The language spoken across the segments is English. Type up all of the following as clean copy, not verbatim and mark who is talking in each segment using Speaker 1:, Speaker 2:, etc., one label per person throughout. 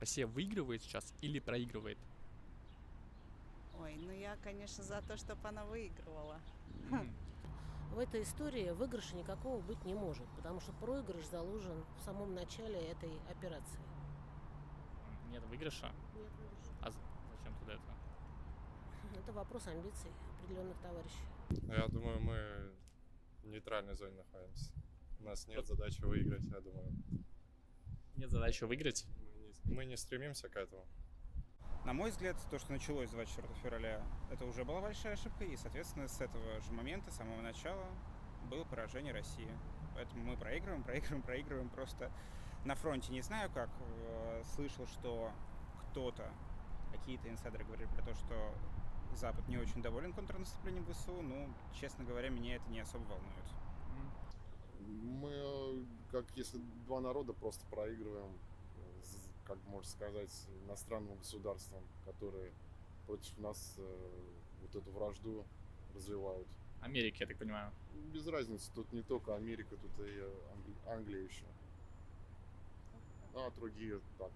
Speaker 1: Россия выигрывает сейчас или проигрывает?
Speaker 2: Ой, ну я, конечно, за то, чтобы она выигрывала.
Speaker 1: Мгм.
Speaker 3: В этой истории выигрыша никакого быть не может, потому что проигрыш заложен в самом начале этой операции.
Speaker 1: Нет выигрыша?
Speaker 3: Нет выигрыша.
Speaker 1: Зачем тогда это?
Speaker 3: Это вопрос амбиций определенных товарищей.
Speaker 4: Я думаю, мы в нейтральной зоне находимся. У нас нет задачи выиграть, я думаю.
Speaker 1: Нет задачи выиграть?
Speaker 4: Мы не стремимся к этому.
Speaker 5: На мой взгляд, то, что началось 24 февраля, это уже была большая ошибка, и, соответственно, с этого же момента, с самого начала, было поражение России. Поэтому мы проигрываем. Просто на фронте не знаю как. Слышал, что какие-то инсайдеры говорили про то, что Запад не очень доволен контрнаступлением ВСУ. Ну, честно говоря, меня это не особо волнует.
Speaker 6: Мы, как если два народа, просто проигрываем, как можно сказать, иностранным государствам, которые против нас вот эту вражду развивают.
Speaker 1: Америки, я так понимаю.
Speaker 6: Без разницы, тут не только Америка, тут и Англия еще. А другие так,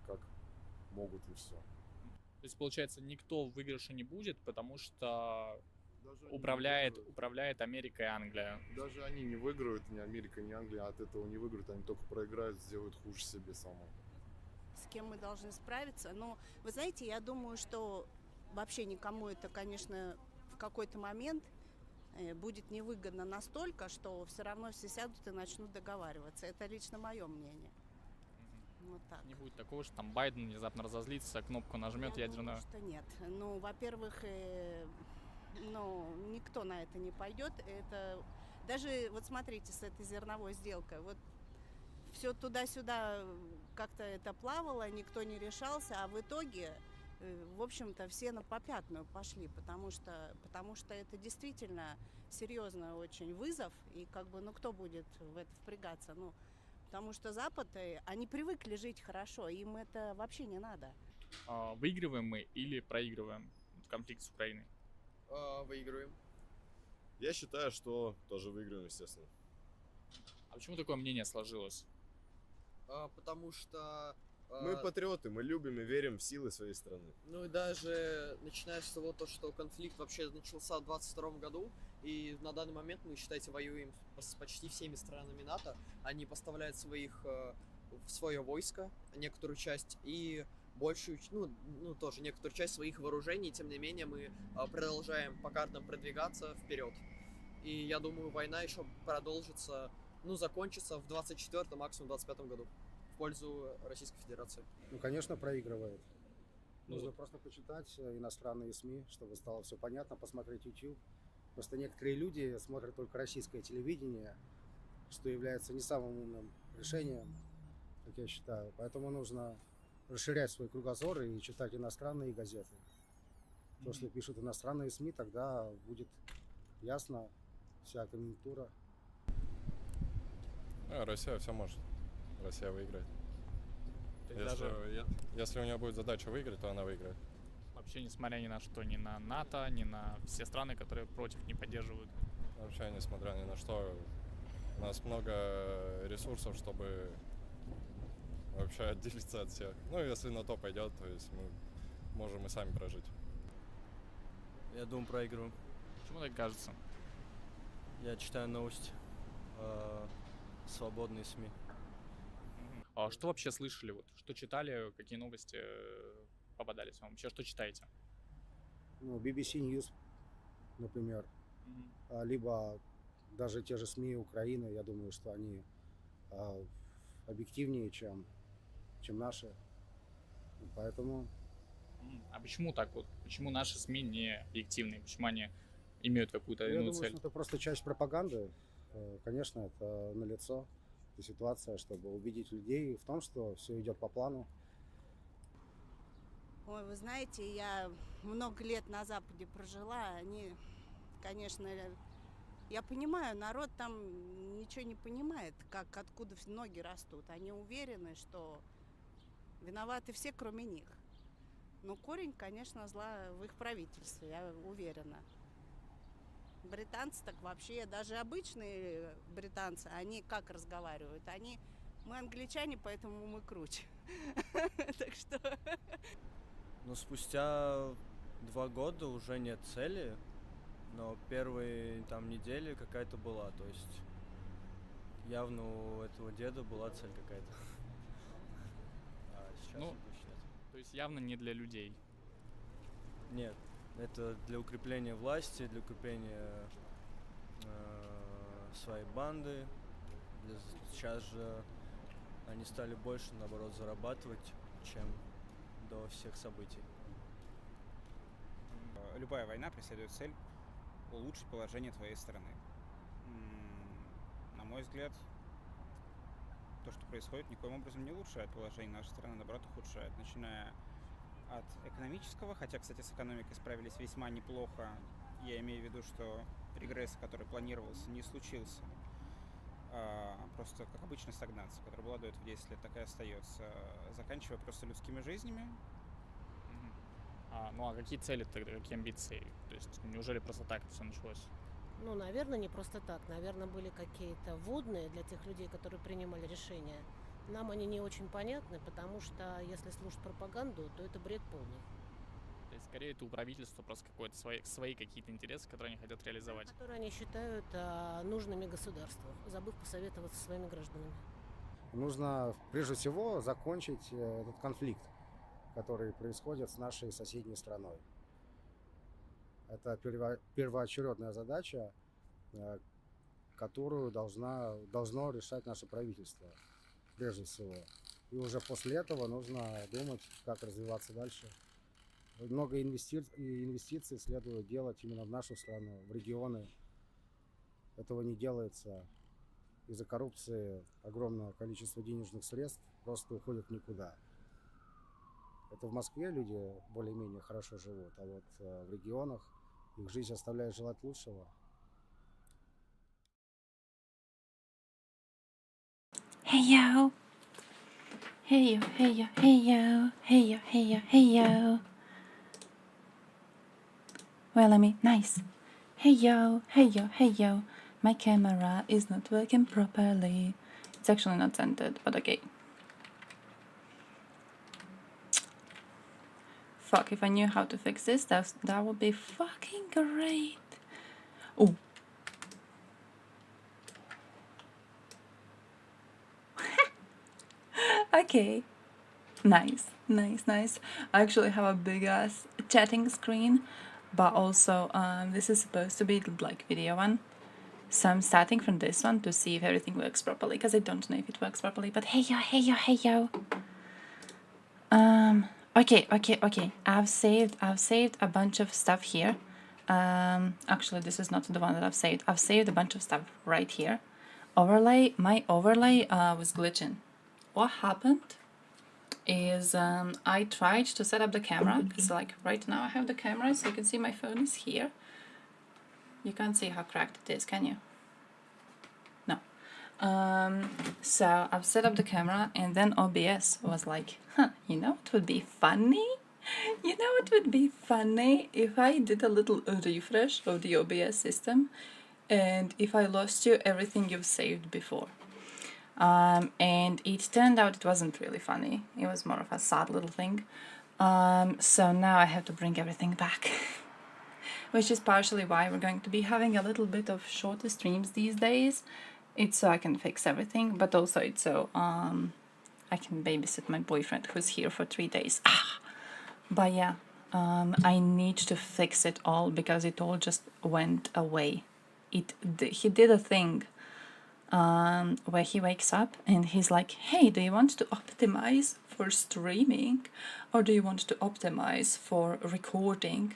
Speaker 6: как могут и все.
Speaker 1: То есть, получается, никто в выигрыше не будет, потому что
Speaker 6: Даже они не
Speaker 1: управляет
Speaker 6: выиграют.
Speaker 1: Америка и Англия.
Speaker 6: Даже они не выиграют, ни Америка, ни Англия от этого не выиграют, они только проиграют, сделают хуже себе самому.
Speaker 2: С кем мы должны справиться. Но, вы знаете, я думаю, что вообще никому это, конечно, в какой-то момент будет невыгодно настолько, что все равно все сядут и начнут договариваться. Это лично мое мнение. Вот так.
Speaker 1: Не будет такого, что там Байден внезапно разозлится, кнопку нажмет
Speaker 2: Я
Speaker 1: ядерную.
Speaker 2: думаю, что нет. Ну, во-первых, никто на это не пойдет. Это даже вот смотрите с этой зерновой сделкой. Вот все туда-сюда как-то это плавало, никто не решался, а в итоге, в общем-то, все на попятную пошли, потому что это действительно серьезный очень вызов, и как бы, ну, кто будет в это впрягаться, ну, потому что Запад, они привыкли жить хорошо, им это вообще не надо.
Speaker 1: Выигрываем мы или проигрываем конфликт с Украиной?
Speaker 7: Выигрываем.
Speaker 8: Я считаю, что тоже выиграем, естественно.
Speaker 1: А почему такое мнение сложилось?
Speaker 7: Потому что...
Speaker 8: Мы патриоты, мы любим и верим в силы своей страны.
Speaker 7: Ну и даже начиная с того, то, что конфликт вообще начался в 22 году, и на данный момент мы, считайте, воюем с почти всеми странами НАТО. Они поставляют в свое войско, некоторую часть, и большую, тоже некоторую часть своих вооружений, тем не менее мы продолжаем по картам продвигаться вперед. И я думаю, война еще продолжится, закончится в 24-м, максимум 25-м году в пользу Российской Федерации.
Speaker 9: Ну, конечно, проигрывает. Нужно просто почитать иностранные СМИ, чтобы стало все понятно, посмотреть YouTube. Просто некоторые люди смотрят только российское телевидение, что является не самым умным решением, как я считаю. Поэтому нужно расширять свой кругозор и читать иностранные газеты. То, что пишут иностранные СМИ, тогда будет ясно вся конъюнктура.
Speaker 4: Россия все может. Россия выиграет.
Speaker 1: То есть
Speaker 4: Если у нее будет задача выиграть, то она выиграет.
Speaker 1: вообще, несмотря ни на что, ни на НАТО, ни на все страны, которые против, не поддерживают.
Speaker 4: Вообще, несмотря ни на что, у нас много ресурсов, чтобы вообще отделиться от всех. Ну, если на то пойдет, то есть мы можем и сами прожить.
Speaker 10: Я думаю, проигрываем.
Speaker 1: Почему так кажется?
Speaker 10: Я читаю новости. Свободные СМИ.
Speaker 1: А что вообще слышали? Вот, что читали, какие новости попадались вам? Вообще, что читаете?
Speaker 9: Ну, BBC News, например, либо даже те же СМИ Украины, я думаю, что они объективнее, чем наши. Поэтому...
Speaker 1: А почему так вот? Почему наши СМИ не объективные? Почему они имеют какую-то
Speaker 9: Я
Speaker 1: иную
Speaker 9: думаю,
Speaker 1: цель?
Speaker 9: что это просто часть пропаганды. Конечно, это налицо, эта ситуация, чтобы убедить людей в том, что все идет по плану.
Speaker 2: Ой, вы знаете, я много лет на Западе прожила, они, конечно, я понимаю, народ там ничего не понимает, откуда ноги растут. Они уверены, что виноваты все, кроме них. Но корень, конечно, зла в их правительстве, я уверена. Британцы так вообще, даже обычные британцы, они как разговаривают? Мы англичане, поэтому мы круче. Так что...
Speaker 10: Но спустя 2 года уже нет цели, но первые там недели какая-то была, то есть явно у этого деда была цель какая-то. А сейчас
Speaker 1: Ну,
Speaker 10: больше нет.
Speaker 1: То есть явно не для людей.
Speaker 10: Нет, это для укрепления власти, для укрепления своей банды. Сейчас же они стали больше, наоборот, зарабатывать, чем до всех событий.
Speaker 5: Любая война преследует цель улучшить положение твоей страны. На мой взгляд, то, что происходит, никоим образом не улучшает положение нашей страны, наоборот, ухудшает. Начиная от экономического, хотя, кстати, с экономикой справились весьма неплохо. Я имею в виду, что регресс, который планировался, не случился. Просто, как обычно, стагнация, которая была до этого 10 лет, так и остается. Заканчивая просто людскими жизнями.
Speaker 1: Ну а какие цели тогда, какие амбиции? То есть неужели просто так все началось?
Speaker 3: Ну, наверное, не просто так. Наверное, были какие-то вводные для тех людей, которые принимали решения. Нам они не очень понятны, потому что если слушать пропаганду, то это бред полный.
Speaker 1: То есть скорее это у правительства просто какой-то свои какие-то интересы, которые они хотят реализовать.
Speaker 3: Которые они считают нужными государству, забыв посоветоваться со своими гражданами.
Speaker 9: Нужно, прежде всего, закончить этот конфликт, который происходит с нашей соседней страной. Это первоочередная задача, которую должно решать наше правительство, прежде всего. И уже после этого нужно думать, как развиваться дальше. Много инвестиций следует делать именно в нашу страну, в регионы. Этого не делается. Из-за коррупции огромное количество денежных средств просто уходит в никуда. Это в Москве люди более-менее хорошо живут, а вот в регионах их жизнь оставляет желать лучшего.
Speaker 11: Hey yo, hey yo, hey yo, hey yo, hey yo, hey yo, hey yo. Well, I mean, nice. Hey yo, hey yo, hey yo. My camera is not working properly. It's actually not centered, but okay. Fuck, if I knew how to fix this, that would be fucking great. Oh. Okay. Nice, nice, nice. I actually have a big ass chatting screen, but also this is supposed to be like video one. So I'm starting from this one to see if everything works properly, because I don't know if it works properly, but hey yo, hey yo, hey yo. Okay. I've saved a bunch of stuff here. Actually, this is not the one that I've saved. I've saved a bunch of stuff right here. My overlay was glitching. What happened is I tried to set up the camera, because like right now I have the camera, so you can see my phone is here. You can't see how cracked it is, can you? No. So I've set up the camera, and then OBS was like, you know what would be funny? You know what would be funny if I did a little refresh of the OBS system, and if I lost you everything you've saved before. And it turned out it wasn't really funny. It was more of a sad little thing. So now I have to bring everything back. Which is partially why we're going to be having a little bit of shorter streams these days. It's so I can fix everything, but also it's so I can babysit my boyfriend who's here for 3 days. But yeah, I need to fix it all because it all just went away. He did a thing where he wakes up and he's like, hey, do you want to optimize for streaming or do you want to optimize for recording?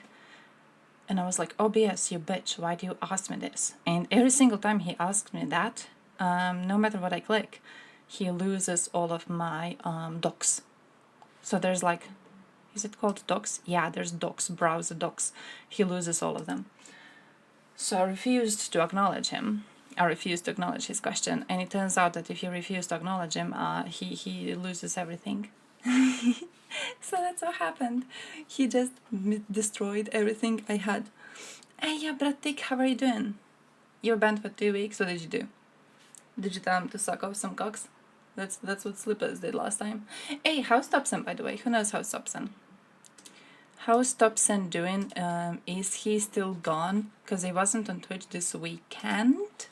Speaker 11: And I was like, OBS, you bitch, why do you ask me this? And every single time he asks me that, no matter what I click, he loses all of my docs. So there's like, is it called docs? Yeah, there's docs, browser docs. He loses all of them. So I refused to acknowledge him. I refused to acknowledge his question. And it turns out that if you refuse to acknowledge him, he loses everything. So that's what happened. He just destroyed everything I had. Hey, yeah, Bratik, how are you doing? You were banned for 2 weeks. What did you do? Did you tell him to suck off some cocks? That's what Slippers did last time. Hey, how's Topson, by the way? Who knows how's Topson? How's Topson doing? Is he still gone? Because he wasn't on Twitch this weekend.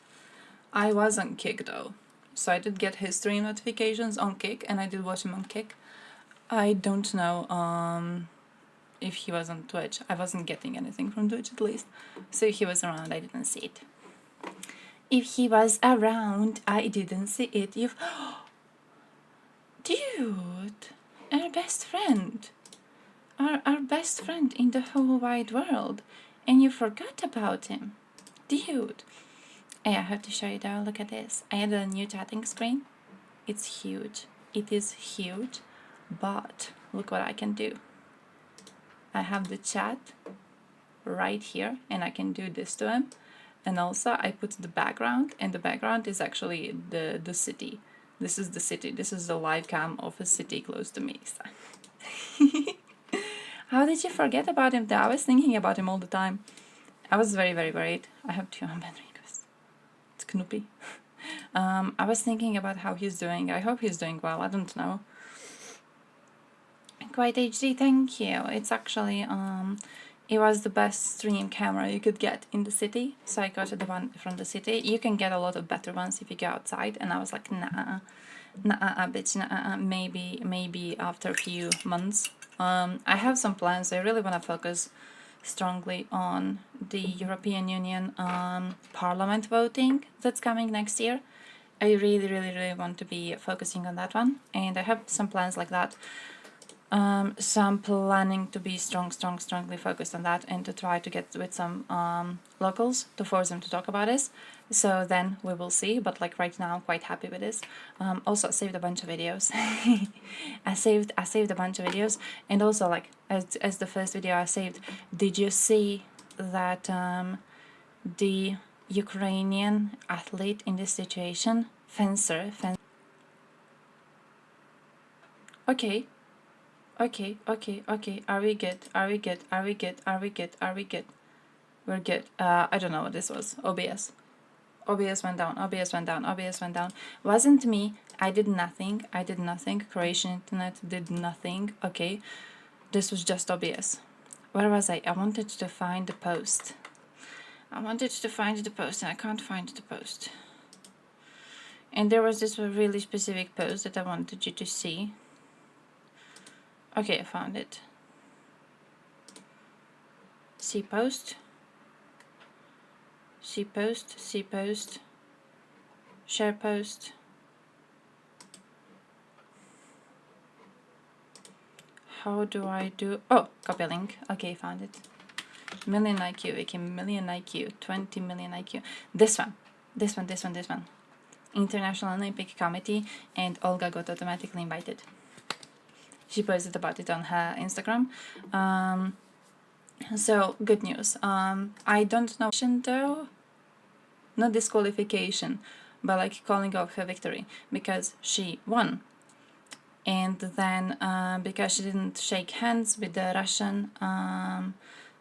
Speaker 11: I was on Kick though. So I did get his stream notifications on Kick and I did watch him on Kick. I don't know if he was on Twitch. I wasn't getting anything from Twitch at least. So if he was around, I didn't see it. If he was around, I didn't see it. If dude, our best friend. Our best friend in the whole wide world. And you forgot about him. Dude. Hey, I have to show you though. Look at this. I added a new chatting screen. It's huge. It is huge. But look what I can do. I have the chat right here and I can do this to him. And also I put the background, and the background is actually the city. This is the city. This is the live cam of a city close to me. So. How did you forget about him though? I was thinking about him all the time. I was very, very worried. I have 2 unbanned requests. It's Knuppy. I was thinking about how he's doing. I hope he's doing well. I don't know. Quite HD, thank you. It's actually it was the best stream camera you could get in the city, so I got the one from the city. You can get a lot of better ones if you go outside, and I was like, nah, bitch, nah, maybe after a few months. I have some plans. I really want to focus strongly on the European Union Parliament voting that's coming next year. I really want to be focusing on that one, and I have some plans like that. So I'm planning to be strongly focused on that and to try to get with some locals to force them to talk about this. So then we will see, but like right now I'm quite happy with this. Also I saved a bunch of videos. I saved a bunch of videos, and also like as the first video I saved, did you see that the Ukrainian athlete in this situation, fencer. Okay. Are we good? We're good. I don't know what this was. OBS went down. Wasn't me. I did nothing. Croatian internet did nothing. Okay. This was just OBS. Where was I? I wanted to find the post. And I can't find the post. And there was this really specific post that I wanted you to see. Okay, I found it. See post. Share post. How do I do? Oh, copy link. Okay, found it. Million IQ, Vicky, million IQ, 20 million IQ. This one. International Olympic Committee, and Olga got automatically invited. She posted about it on her Instagram. So good news. I don't know though, not disqualification, but like calling off her victory because she won. And then because she didn't shake hands with the Russian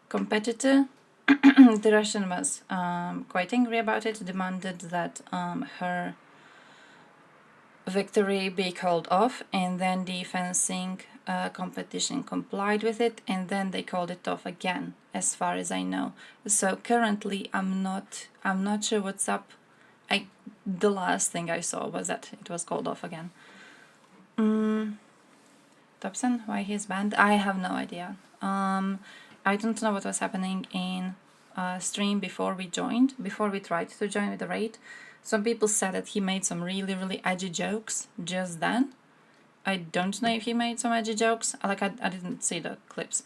Speaker 11: competitor, the Russian was quite angry about it, demanded that her victory be called off, and then the fencing competition complied with it, and then they called it off again, as far as I know. So currently I'm not sure what's up. The last thing I saw was that it was called off again. Topson, why he's banned? I have no idea. I don't know what was happening in stream before we tried to join with the raid. Some people said that he made some really edgy jokes just then. I don't know if he made some edgy jokes. Like I didn't see the clips.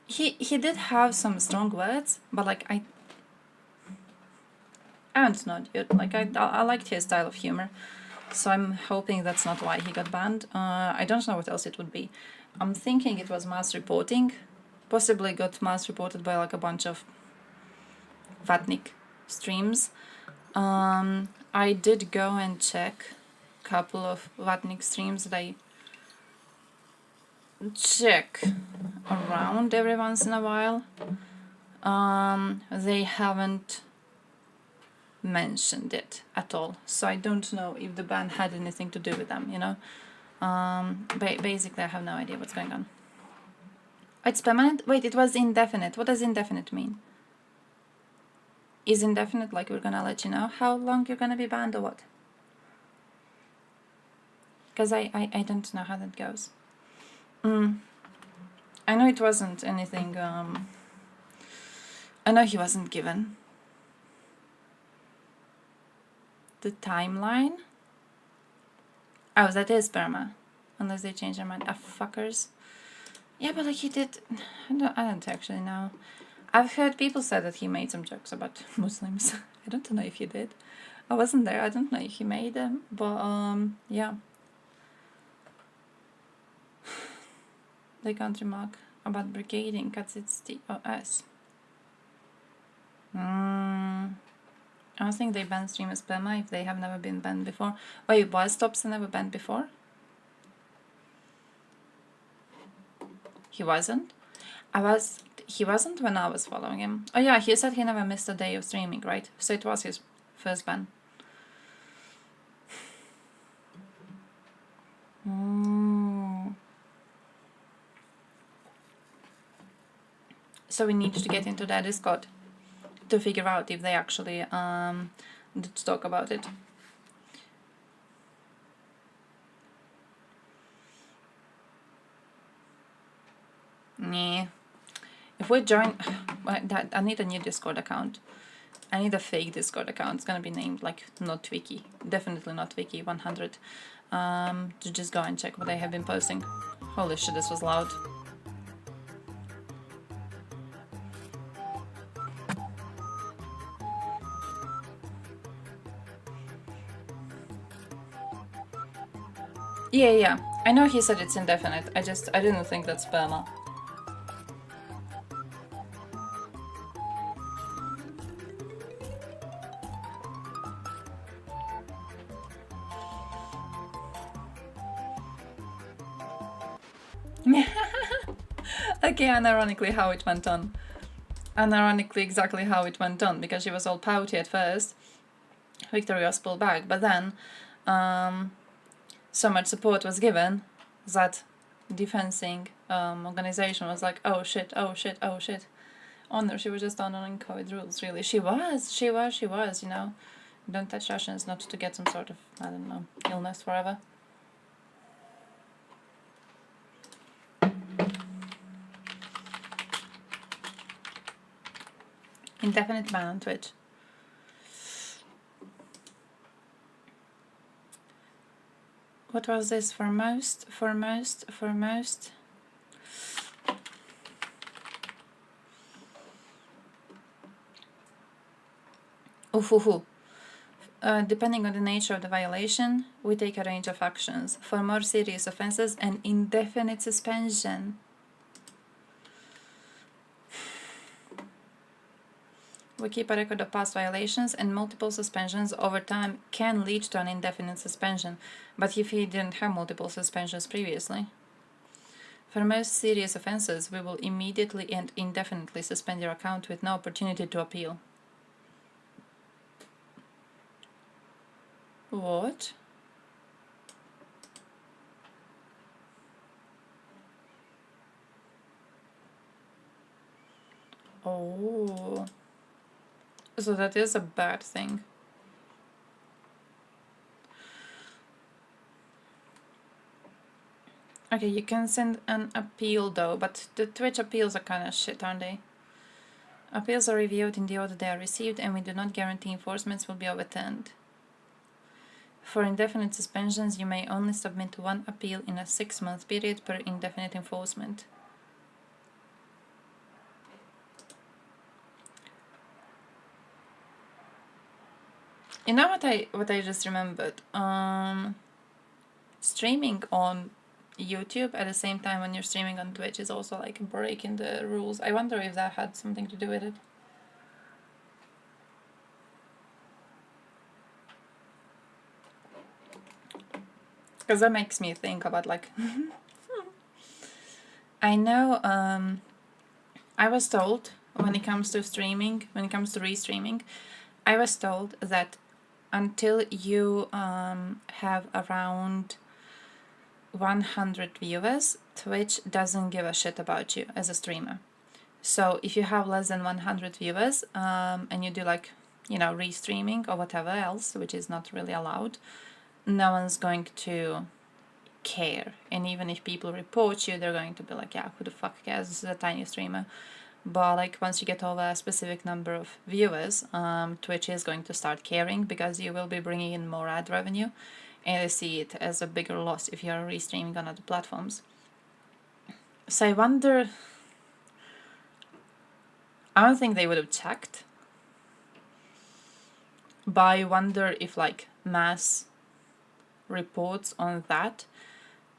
Speaker 11: He did have some strong words, but like I don't know, dude. Like I liked his style of humor, so I'm hoping that's not why he got banned. I don't know what else it would be. I'm thinking it was mass reporting. Possibly got mass reported by like a bunch of Vatnik streams. I did go and check a couple of Vatnik streams that I check around every once in a while. They haven't mentioned it at all. So I don't know if the ban had anything to do with them, you know. Basically, I have no idea what's going on. It's permanent? Wait, it was indefinite. What does indefinite mean? Is indefinite like we're gonna let you know how long you're gonna be banned or what? Because I don't know how that goes. I know it wasn't anything, I know he wasn't given the timeline. Oh, that is perma. Unless they change their mind. Ah, fuckers. Yeah, but like he did... I don't actually know. I've heard people say that he made some jokes about Muslims. I don't know if he did. I wasn't there. I don't know if he made them. But, yeah. They can't remark about brigading because it's TOS. I don't think they ban streamers perma if they have never been banned before. Wait, was Topsy never banned before? He wasn't? He wasn't when I was following him. Oh yeah, he said he never missed a day of streaming, right? So it was his first ban. So we need to get into their Discord to figure out if they actually did talk about it. Nah. If we join... I need a new Discord account. I need a fake Discord account. It's gonna be named like not Wiki. Definitely not Wiki 100. To just go and check what they have been posting. Holy shit, this was loud. Yeah. I know he said it's indefinite. I didn't think that's perma. Okay, unironically how it went on. Unironically exactly how it went on, because she was all pouty at first. Victory was pulled back, but then so much support was given that defending organization was like, oh shit. Honor, she was just honoring COVID rules, really. She was, you know. Don't touch Russians, not to get some sort of, I don't know, illness forever. Indefinite ban on Twitch. What was this? Foremost? Depending on the nature of the violation, we take a range of actions. For more serious offenses, an indefinite suspension. We keep a record of past violations, and multiple suspensions over time can lead to an indefinite suspension, but if he didn't have multiple suspensions previously. For most serious offenses, we will immediately and indefinitely suspend your account with no opportunity to appeal. What? Oh. So that is a bad thing. Okay, you can send an appeal though, but the Twitch appeals are kind of shit, aren't they? Appeals are reviewed in the order they are received, and we do not guarantee enforcements will be overturned. For indefinite suspensions, you may only submit one appeal in a 6-month period per indefinite enforcement. You know what I just remembered? Streaming on YouTube at the same time when you're streaming on Twitch is also like breaking the rules. I wonder if that had something to do with it. Because that makes me think about like... I know I was told when it comes to streaming, when it comes to restreaming, I was told that until you have around 100 viewers, Twitch doesn't give a shit about you as a streamer. So if you have less than 100 viewers and you do like, you know, restreaming or whatever else, which is not really allowed, no one's going to care. And even if people report you, they're going to be like, yeah, who the fuck cares? This is a tiny streamer. But like once you get over a specific number of viewers, Twitch is going to start caring because you will be bringing in more ad revenue, and they see it as a bigger loss if you're restreaming on other platforms. So I wonder, I don't think they would have checked, but I wonder if like mass reports on that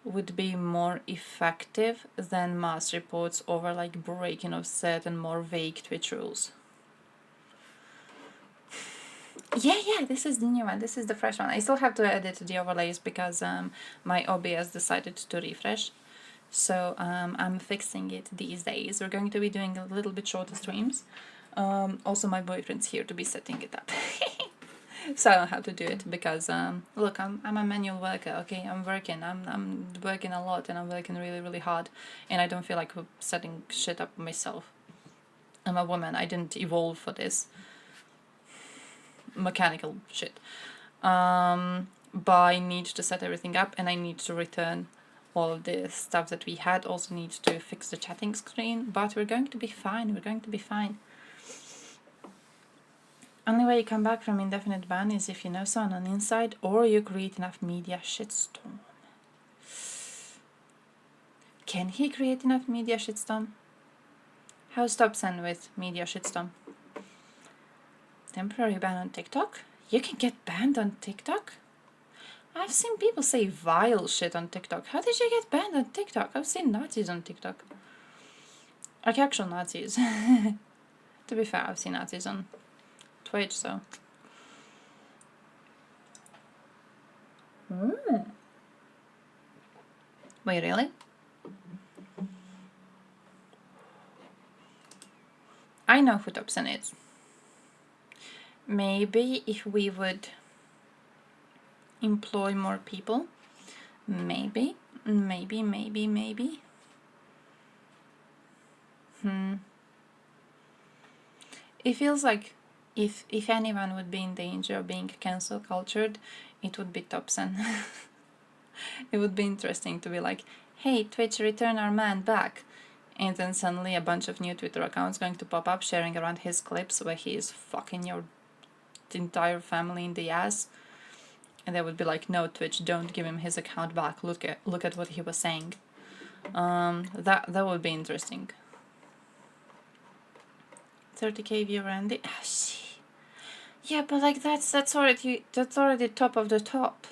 Speaker 11: would be more effective than mass reports over like breaking of certain more vague Twitch rules. Yeah, this is the new one. This is the fresh one. I still have to edit the overlays because my OBS decided to refresh. So I'm fixing it these days. We're going to be doing a little bit shorter streams. Also, my boyfriend's here to be setting it up. So I don't have to do it because look, I'm a manual worker. Okay, I'm working a lot, and I'm working really hard, and I don't feel like setting shit up myself. I'm a woman. I didn't evolve for this mechanical shit. But I need to set everything up, and I need to return all of the stuff that we had. Also need to fix the chatting screen, but we're going to be fine. We're going to be fine. Only way you come back from indefinite ban is if you know someone on inside or you create enough media shitstorm. Can he create enough media shitstorm? How's Topsen with media shitstorm? Temporary ban on TikTok? You can get banned on TikTok? I've seen people say vile shit on TikTok. How did you get banned on TikTok? I've seen Nazis on TikTok. Like actual Nazis. To be fair, I've seen Nazis on Twitch, so. Wait, really? I know who Topsen is. Maybe if we would employ more people, maybe. It feels like if anyone would be in danger of being cancel cultured, it would be Topsen. It would be interesting to be like, hey, Twitch, return our man back. And then suddenly a bunch of new Twitter accounts going to pop up sharing around his clips where he is fucking your entire family in the ass. And they would be like, no, Twitch, don't give him his account back. Look at what he was saying. That would be interesting. 30k viewer and the yeah, but like that's already top of the top.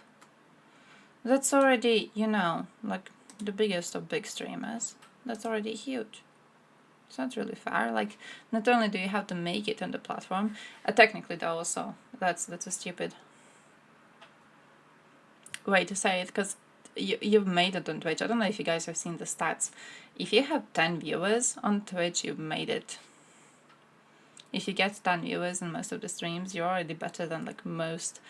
Speaker 11: That's already, you know, like the biggest of big streamers. That's already huge. It's not really fair. Like, not only do you have to make it on the platform, technically though also, that's a stupid way to say it, because you've made it on Twitch. I don't know if you guys have seen the stats. If you have 10 viewers on Twitch, you've made it. If you get 10 viewers in most of the streams, you're already better than like most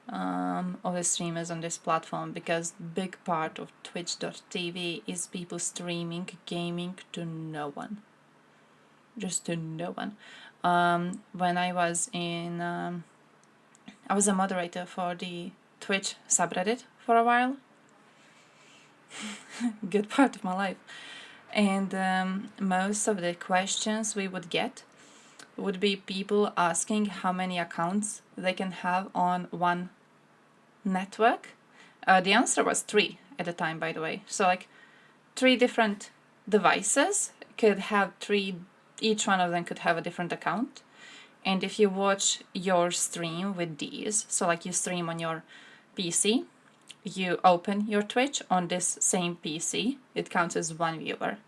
Speaker 11: of the streamers on this platform, because big part of Twitch.tv is people streaming gaming to no one. Just to no one. When I was in... I was a moderator for the Twitch subreddit for a while. Good part of my life. And most of the questions we would get would be people asking how many accounts they can have on one network. The answer was 3 at the time, by the way. So like 3 different devices could have 3, each one of them could have a different account. And if you watch your stream with these, so like you stream on your PC, you open your Twitch on this same PC, it counts as 1 viewer.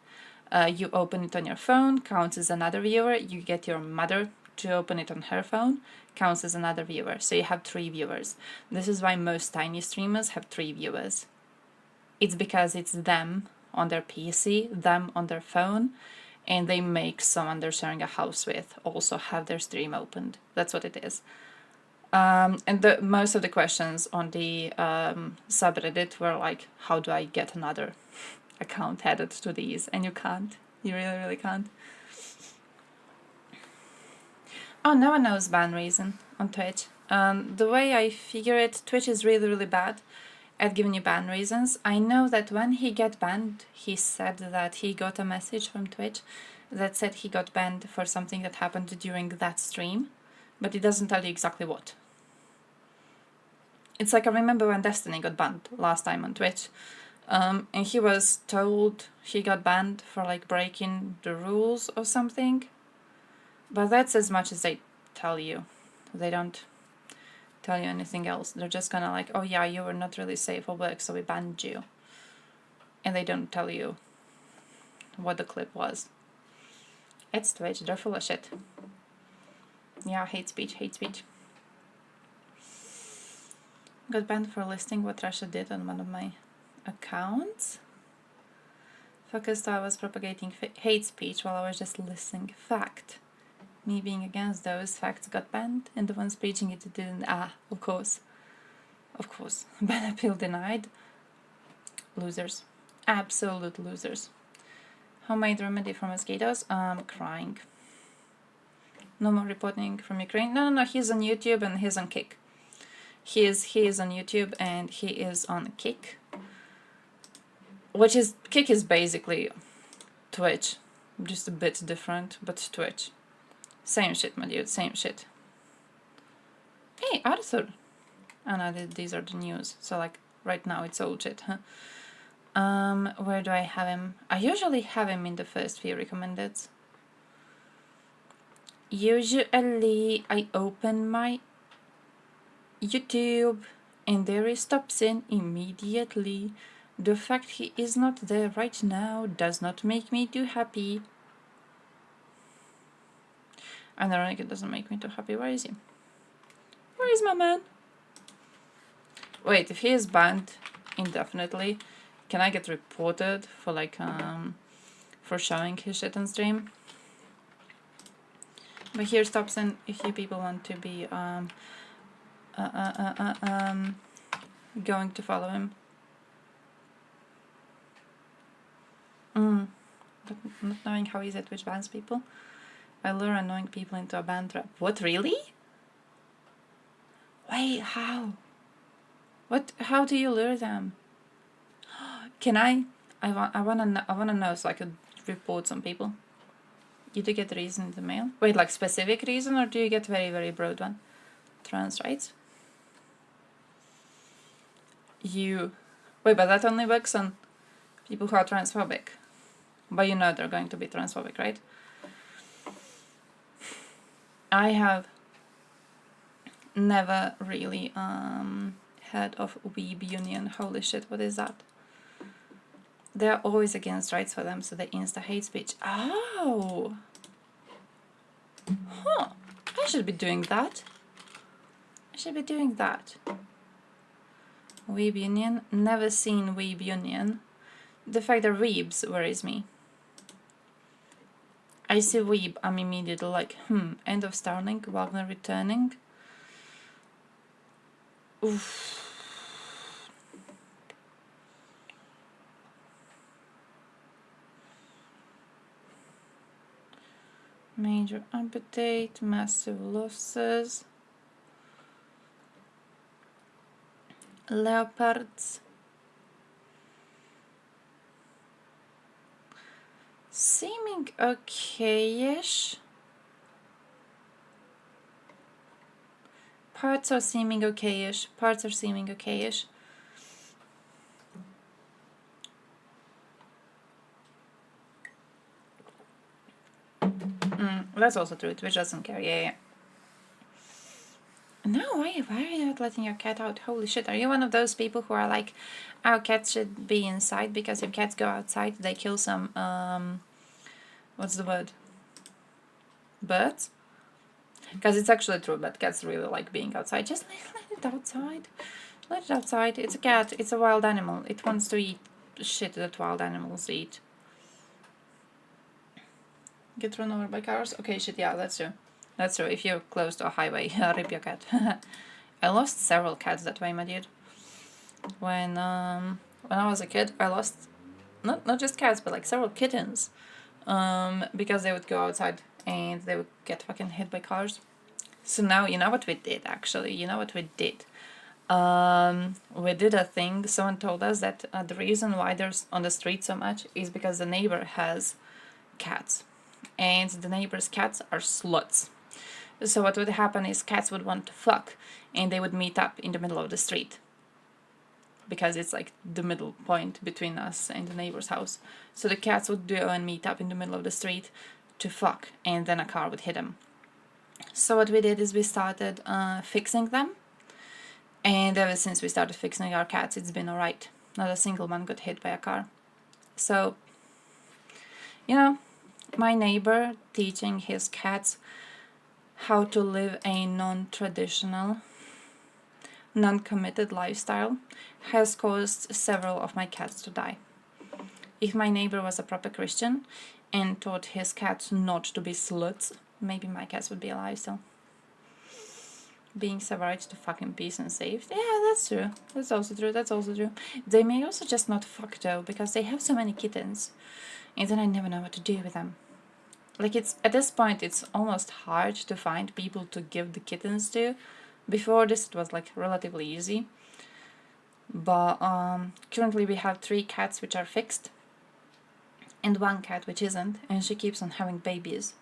Speaker 11: You open it on your phone, counts as another viewer. You get your mother to open it on her phone, counts as another viewer. So you have 3 viewers. This is why most tiny streamers have 3 viewers. It's because it's them on their PC, them on their phone, and they make someone they're sharing a house with also have their stream opened. That's what it is. And most of the questions on the subreddit were like, how do I get another account added to these? And you can't. You really, really can't. Oh, no one knows ban reason on Twitch. The way I figure it, Twitch is really, really bad at giving you ban reasons. I know that when he got banned, he said that he got a message from Twitch that said he got banned for something that happened during that stream, but it doesn't tell you exactly what. It's like I remember when Destiny got banned last time on Twitch, and he was told he got banned for like breaking the rules or something, but that's as much as they tell you. They don't tell you anything else. They're just kind of like, oh yeah, you were not really safe for work, so we banned you. And they don't tell you what the clip was. It's Twitch, they're full of shit. Yeah, hate speech, hate speech. Got banned for listing what Russia did on one of my accounts. Focused I was propagating hate speech while I was just listing fact. Me being against those facts got banned, and the ones preaching it didn't. Ah, of course. Of course. Ban appeal denied. Losers. Absolute losers. Homemade remedy for mosquitoes? Crying. No more reporting from Ukraine. No, he's on YouTube and he's on Kick. He is on YouTube and he is on Kick. Kick is basically Twitch. Just a bit different, but Twitch. Same shit, my dude, same shit. Hey, Arthur! Oh no, these are the news. So like, right now it's old shit, huh? Where do I have him? I usually have him in the first few recommended. Usually I open my YouTube and there he stops in immediately. The fact he is not there right now does not make me too happy. Ironic, it doesn't make me too happy. Where is he? Where is my man? Wait, if he is banned indefinitely, can I get reported for like for showing his shit on stream? But here stops in if you people want to be going to follow him. But not knowing how easy Twitch bans people. I lure annoying people into a ban trap. What, really? Wait, how? What? How do you lure them? Can I wanna know so I could report some people. You do get reason in the mail. Wait, like specific reason, or do you get very, very broad one? Trans rights. Wait, but that only works on people who are transphobic. But you know they're going to be transphobic, right? I have never really heard of Weeb Union. Holy shit, what is that? They're always against rights for them, so they insta hate speech. Oh! Huh. I should be doing that. I should be doing that. Weeb Union. Never seen Weeb Union. The fact that Weebs worries me. I see Weeb, I'm immediately like, end of Starlink, Wagner returning. Oof. Major update, massive losses. Leopards. Seeming okay-ish. Parts are seeming okay-ish. Parts are seeming okay-ish. That's also true. Twitch doesn't care. Yeah. No, why are you not letting your cat out? Holy shit, are you one of those people who are like, our cats should be inside because if cats go outside, they kill some, what's the word? Birds? Because it's actually true, but cats really like being outside. Just let it outside. Let it outside. It's a cat. It's a wild animal. It wants to eat shit that wild animals eat. Get run over by cars? Okay, shit, yeah, that's true. That's true. If you're close to a highway, rip your cat. I lost several cats that way, my dude. When I was a kid, I lost not just cats, but like several kittens. Because they would go outside and they would get fucking hit by cars. So now you know what we did. Actually, you know what we did. We did a thing. Someone told us that the reason why there's on the street so much is because the neighbor has cats, and the neighbor's cats are sluts. So what would happen is cats would want to fuck, and they would meet up in the middle of the street, because it's like the middle point between us and the neighbor's house. So the cats would go and meet up in the middle of the street to fuck, and then a car would hit them. So what we did is we started fixing them, and ever since we started fixing our cats, it's been alright. Not a single one got hit by a car. So, you know, my neighbor teaching his cats how to live a non-traditional, non-committed lifestyle has caused several of my cats to die. If my neighbor was a proper Christian and taught his cats not to be sluts, maybe my cats would be alive still. Being severed to fucking peace and saved. Yeah, that's true. That's also true. That's also true. They may also just not fuck though, because they have so many kittens, and then I never know what to do with them. Like, it's at this point it's almost hard to find people to give the kittens to. Before this it was like relatively easy. But currently we have 3 cats which are fixed and 1 cat which isn't, and she keeps on having babies.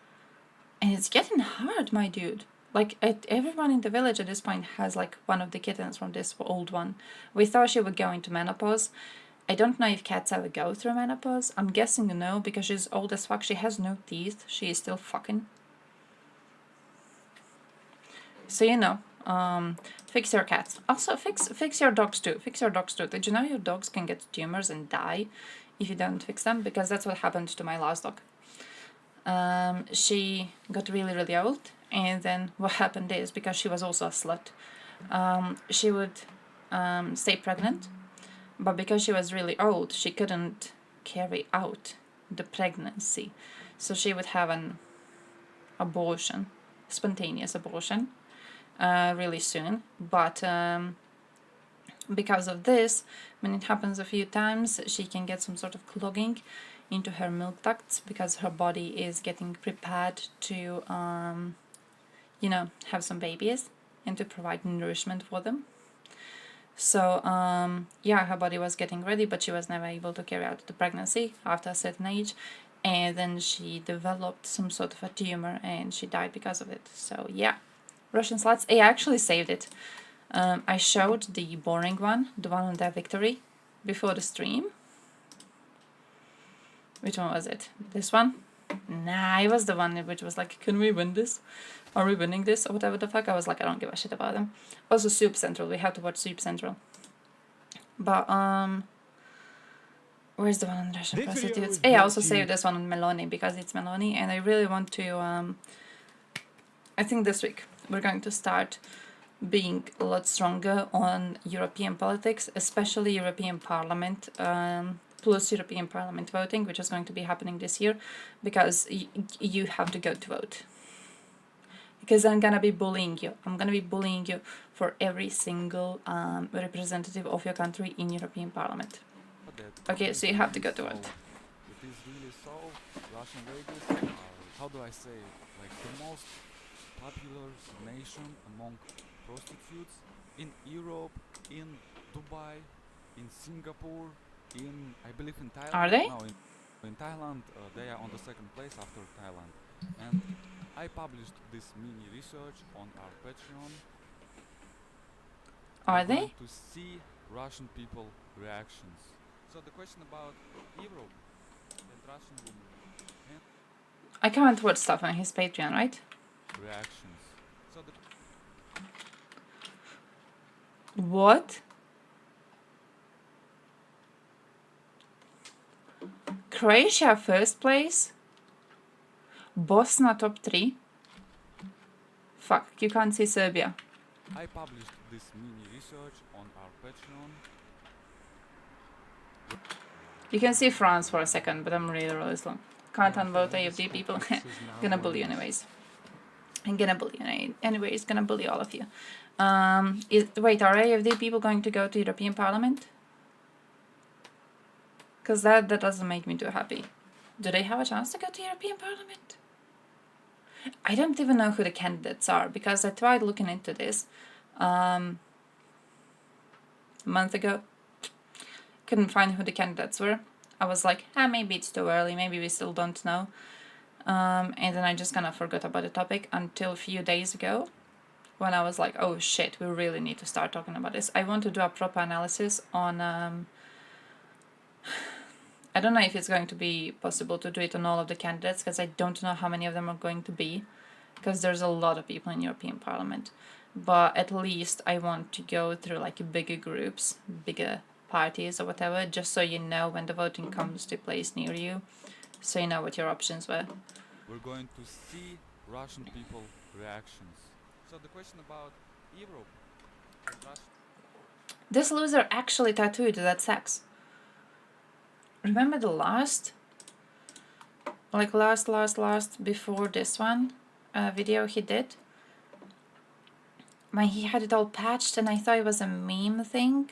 Speaker 11: And it's getting hard, my dude. Like, everyone in the village at this point has like one of the kittens from this old one. We thought she would go into menopause. I don't know if cats ever go through menopause. I'm guessing no, because she's old as fuck. She has no teeth. She is still fucking. So, you know, fix your cats. Also, fix your dogs too. Fix your dogs too. Did you know your dogs can get tumors and die if you don't fix them? Because that's what happened to my last dog. She got really, really old. And then what happened is, because she was also a slut, she would stay pregnant. But because she was really old, she couldn't carry out the pregnancy. So she would have an abortion, spontaneous abortion, really soon. But because of this, when it happens a few times, she can get some sort of clogging into her milk ducts, because her body is getting prepared to, you know, have some babies and to provide nourishment for them. So, yeah, her body was getting ready, but she was never able to carry out the pregnancy after a certain age. And then she developed some sort of a tumor and she died because of it. So, yeah, Russian sluts. I actually saved it. I showed the boring one, the one on their victory, before the stream. Which one was it? This one? Nah, it was the one which was like, can we win this? Are we winning this? Or whatever the fuck. I was like, I don't give a shit about them. Also, Soup Central. We have to watch Soup Central. But, where's the one on Russian prostitutes? Hey, I also saved this one on Meloni, because it's Meloni, and I really want to, I think this week we're going to start being a lot stronger on European politics, especially European Parliament, plus European Parliament voting, which is going to be happening this year, because you have to go to vote. Because I'm gonna be bullying you. I'm gonna be bullying you for every single representative of your country in European Parliament. Okay, so you have to go to vote.
Speaker 12: It is really so. Russian ladies are, how do I say, like the most popular nation among prostitutes in Europe, in Dubai, in Singapore, in, I believe in Thailand.
Speaker 11: Are they?
Speaker 12: No, in Thailand, they are on the 2nd place after Thailand. And I published this mini research on our Patreon.
Speaker 11: Are they?
Speaker 12: To see Russian people reactions. So the question about Europe and Russian women.
Speaker 11: I can't watch stuff on his Patreon, right?
Speaker 12: Reactions. So the
Speaker 11: what? Croatia 1st place? Bosnia top 3? Fuck, you can't see Serbia.
Speaker 12: I published this mini research on our Patreon.
Speaker 11: You can see France for a second, but I'm really slow. can't unvote AFD people. Gonna bully you anyways. I'm gonna bully you anyways. Gonna bully all of you. Wait, are AFD people going to go to European Parliament? Because that doesn't make me too happy. Do they have a chance to go to European Parliament? I don't even know who the candidates are, because I tried looking into this a month ago. Couldn't find who the candidates were. I was like, maybe it's too early, maybe we still don't know. And then I just kind of forgot about the topic until a few days ago, when I was like, oh shit, we really need to start talking about this. I want to do a proper analysis on... I don't know if it's going to be possible to do it on all of the candidates, because I don't know how many of them are going to be, because there's a lot of people in European Parliament. But at least I want to go through like bigger groups, bigger parties or whatever, just so you know when the voting comes to place near you, so you know what your options were.
Speaker 12: We're going to see Russian people reactions. So the question about Europe.
Speaker 11: This loser actually tattooed that sex. Remember the last before this one video he did? When he had it all patched and I thought it was a meme thing.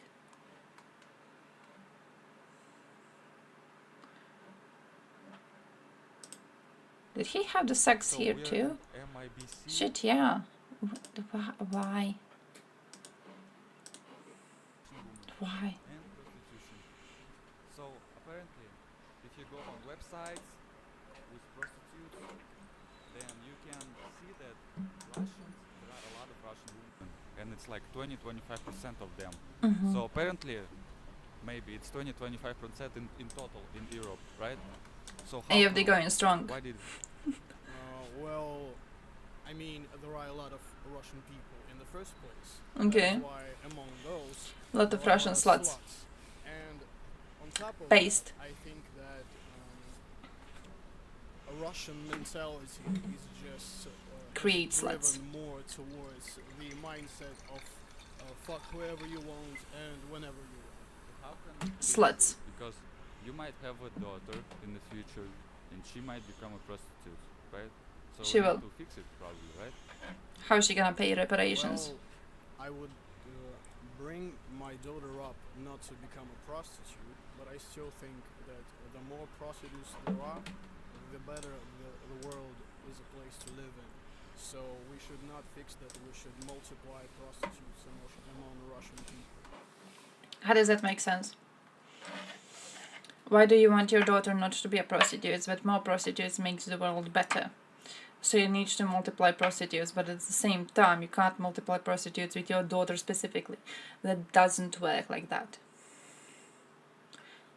Speaker 11: Did he have the sex
Speaker 12: So
Speaker 11: here
Speaker 12: we're
Speaker 11: too?
Speaker 12: at MIBC.
Speaker 11: Shit, yeah. Why? Why?
Speaker 12: And prostitution. So apparently, if you go on websites with prostitutes, then you can see that Russians, there are a lot of Russian women, and it's like 20-25% of them. So apparently, maybe it's 20-25% in total in Europe, right? So how
Speaker 11: AFD
Speaker 12: come?
Speaker 11: going strong.
Speaker 12: Why did
Speaker 13: Well, I mean, there are a lot of Russian people in the first place.
Speaker 11: Okay.
Speaker 13: That's why among those,
Speaker 11: A lot of
Speaker 13: there are
Speaker 11: Russian sluts.
Speaker 13: And on top of
Speaker 11: Based.
Speaker 13: that, I think that a Russian mentality is just
Speaker 11: Create
Speaker 13: driven
Speaker 11: sluts.
Speaker 13: more towards the mindset of fuck whoever you want and whenever you want.
Speaker 12: How can it be
Speaker 11: Sluts.
Speaker 12: Because you might have a daughter in the future, and she might become a prostitute, right? So
Speaker 11: She
Speaker 12: we
Speaker 11: will.
Speaker 12: need to fix it probably, right?
Speaker 11: How is she gonna pay reparations?
Speaker 13: Well, I would bring my daughter up not to become a prostitute, but I still think that the more prostitutes there are, the better the world is a place to live in. So we should not fix that, we should multiply prostitutes among Russian people.
Speaker 11: How does that make sense? Why do you want your daughter not to be a prostitute, but more prostitutes makes the world better? So you need to multiply prostitutes, but at the same time you can't multiply prostitutes with your daughter specifically. That doesn't work like that.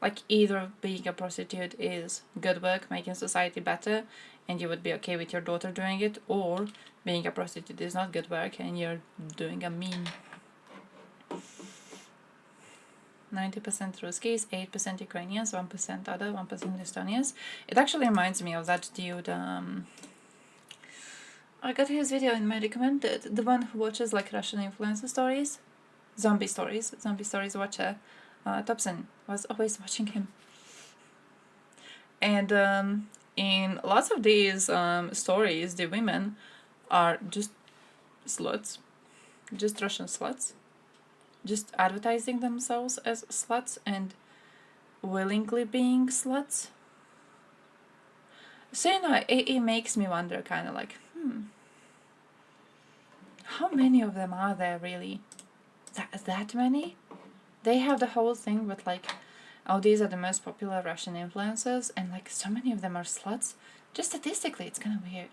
Speaker 11: Like, either being a prostitute is good work, making society better, and you would be okay with your daughter doing it, or being a prostitute is not good work and you're doing a meme. 90% Ruskies, 8% Ukrainians, 1% other, 1% Estonians. It actually reminds me of that dude, I got his video in my recommended, the one who watches like Russian influencer stories, zombie stories watcher, Thompson was always watching him. And in lots of these stories, the women are just sluts, just Russian sluts, just advertising themselves as sluts and willingly being sluts. So, you know, it makes me wonder, kind of like, how many of them are there really? That many? They have the whole thing with like, oh, these are the most popular Russian influencers, and like so many of them are sluts. Just statistically, it's kind of weird.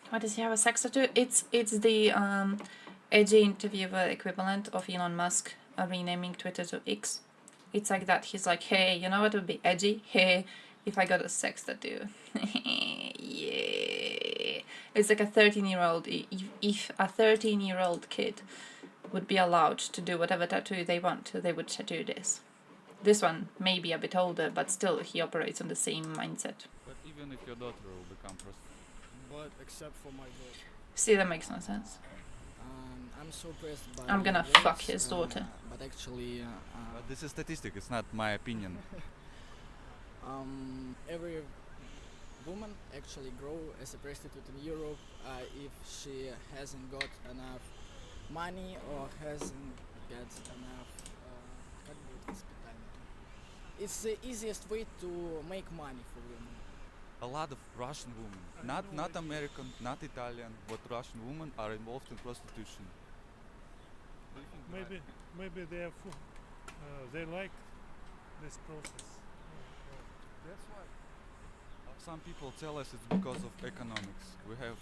Speaker 11: What does he have a sex tattoo? It's the edgy interviewer equivalent of Elon Musk renaming Twitter to X. It's like that. He's like, hey, you know what would be edgy? Hey, if I got a sex tattoo. Yeah. It's like a 13-year-old. If a 13-year-old kid would be allowed to do whatever tattoo they want, they would tattoo this. This one may be a bit older, but still he operates on the same mindset.
Speaker 12: But even if your daughter will become prostitute.
Speaker 13: But except for my daughter.
Speaker 11: See, that makes no sense.
Speaker 14: I'm so impressed by
Speaker 11: I'm gonna
Speaker 14: your
Speaker 11: fuck
Speaker 14: words,
Speaker 11: his daughter.
Speaker 14: But actually,
Speaker 12: But this is statistic, it's not my opinion.
Speaker 14: Every woman actually grow as a prostitute in Europe if she hasn't got enough money or hasn't got enough как будет воспитание. It's the easiest way to make money for women.
Speaker 12: A lot of Russian women, not American, not Italian, but Russian women are involved in prostitution.
Speaker 15: Maybe they are they like this process.
Speaker 12: That's why. Some people tell us it's because of economics. We have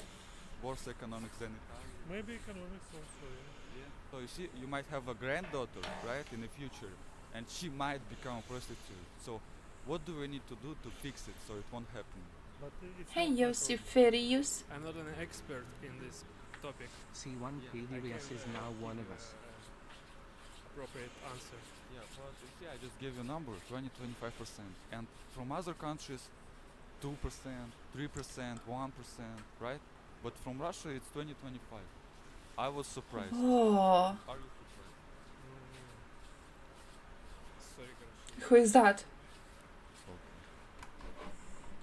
Speaker 12: worse economics than Italy.
Speaker 15: Maybe economics also.
Speaker 12: Yeah. So you see, you might have a granddaughter, right, in the future, and she might become a prostitute. So what do we need to do to fix it so it won't happen?
Speaker 15: But it's
Speaker 11: Hey,
Speaker 15: not my
Speaker 11: Yosif
Speaker 15: problem.
Speaker 11: Ferius.
Speaker 15: I'm not an expert in this topic.
Speaker 16: C1 PDVS is now one of us.
Speaker 15: Appropriate answer.
Speaker 12: Yeah, but you see, I just gave you a number, 20-25%. And from other countries, 2%, 3%, 1%, right? But from Russia, it's 20-25%. I was surprised.
Speaker 11: Oh,
Speaker 12: Are you surprised?
Speaker 15: Sorry, короче.
Speaker 11: who is that?
Speaker 12: Okay.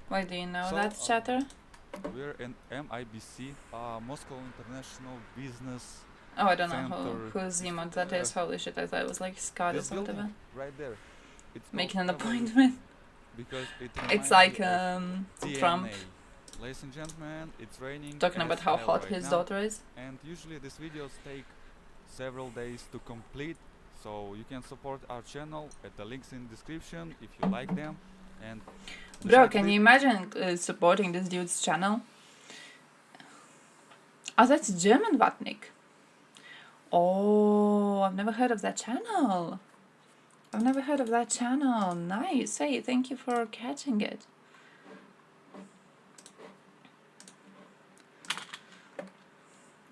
Speaker 11: Why do you know
Speaker 12: So,
Speaker 11: that, chatter?
Speaker 12: We're in MIBC, Moscow International Business
Speaker 11: Oh, I don't know
Speaker 12: Center.
Speaker 11: whose emote that is. Holy shit, I thought it was like Scott or
Speaker 12: This building
Speaker 11: whatever.
Speaker 12: right there. It's
Speaker 11: Making an
Speaker 12: called Cavalry
Speaker 11: appointment.
Speaker 12: Because it
Speaker 11: It's
Speaker 12: reminds
Speaker 11: like
Speaker 12: me of
Speaker 11: Trump
Speaker 12: TNA. Ladies and gentlemen, it's raining.
Speaker 11: talking
Speaker 12: in
Speaker 11: about how
Speaker 12: Israel
Speaker 11: hot
Speaker 12: right
Speaker 11: his
Speaker 12: now,
Speaker 11: daughter is.
Speaker 12: And usually these videos take several days to complete. So you can support our channel at the links in description if you like them. And
Speaker 11: Bro, can you imagine supporting this dude's channel? Oh, that's German Vatnik. Oh, I've never heard of that channel. I've never heard of that channel. Nice. Hey, thank you for catching it.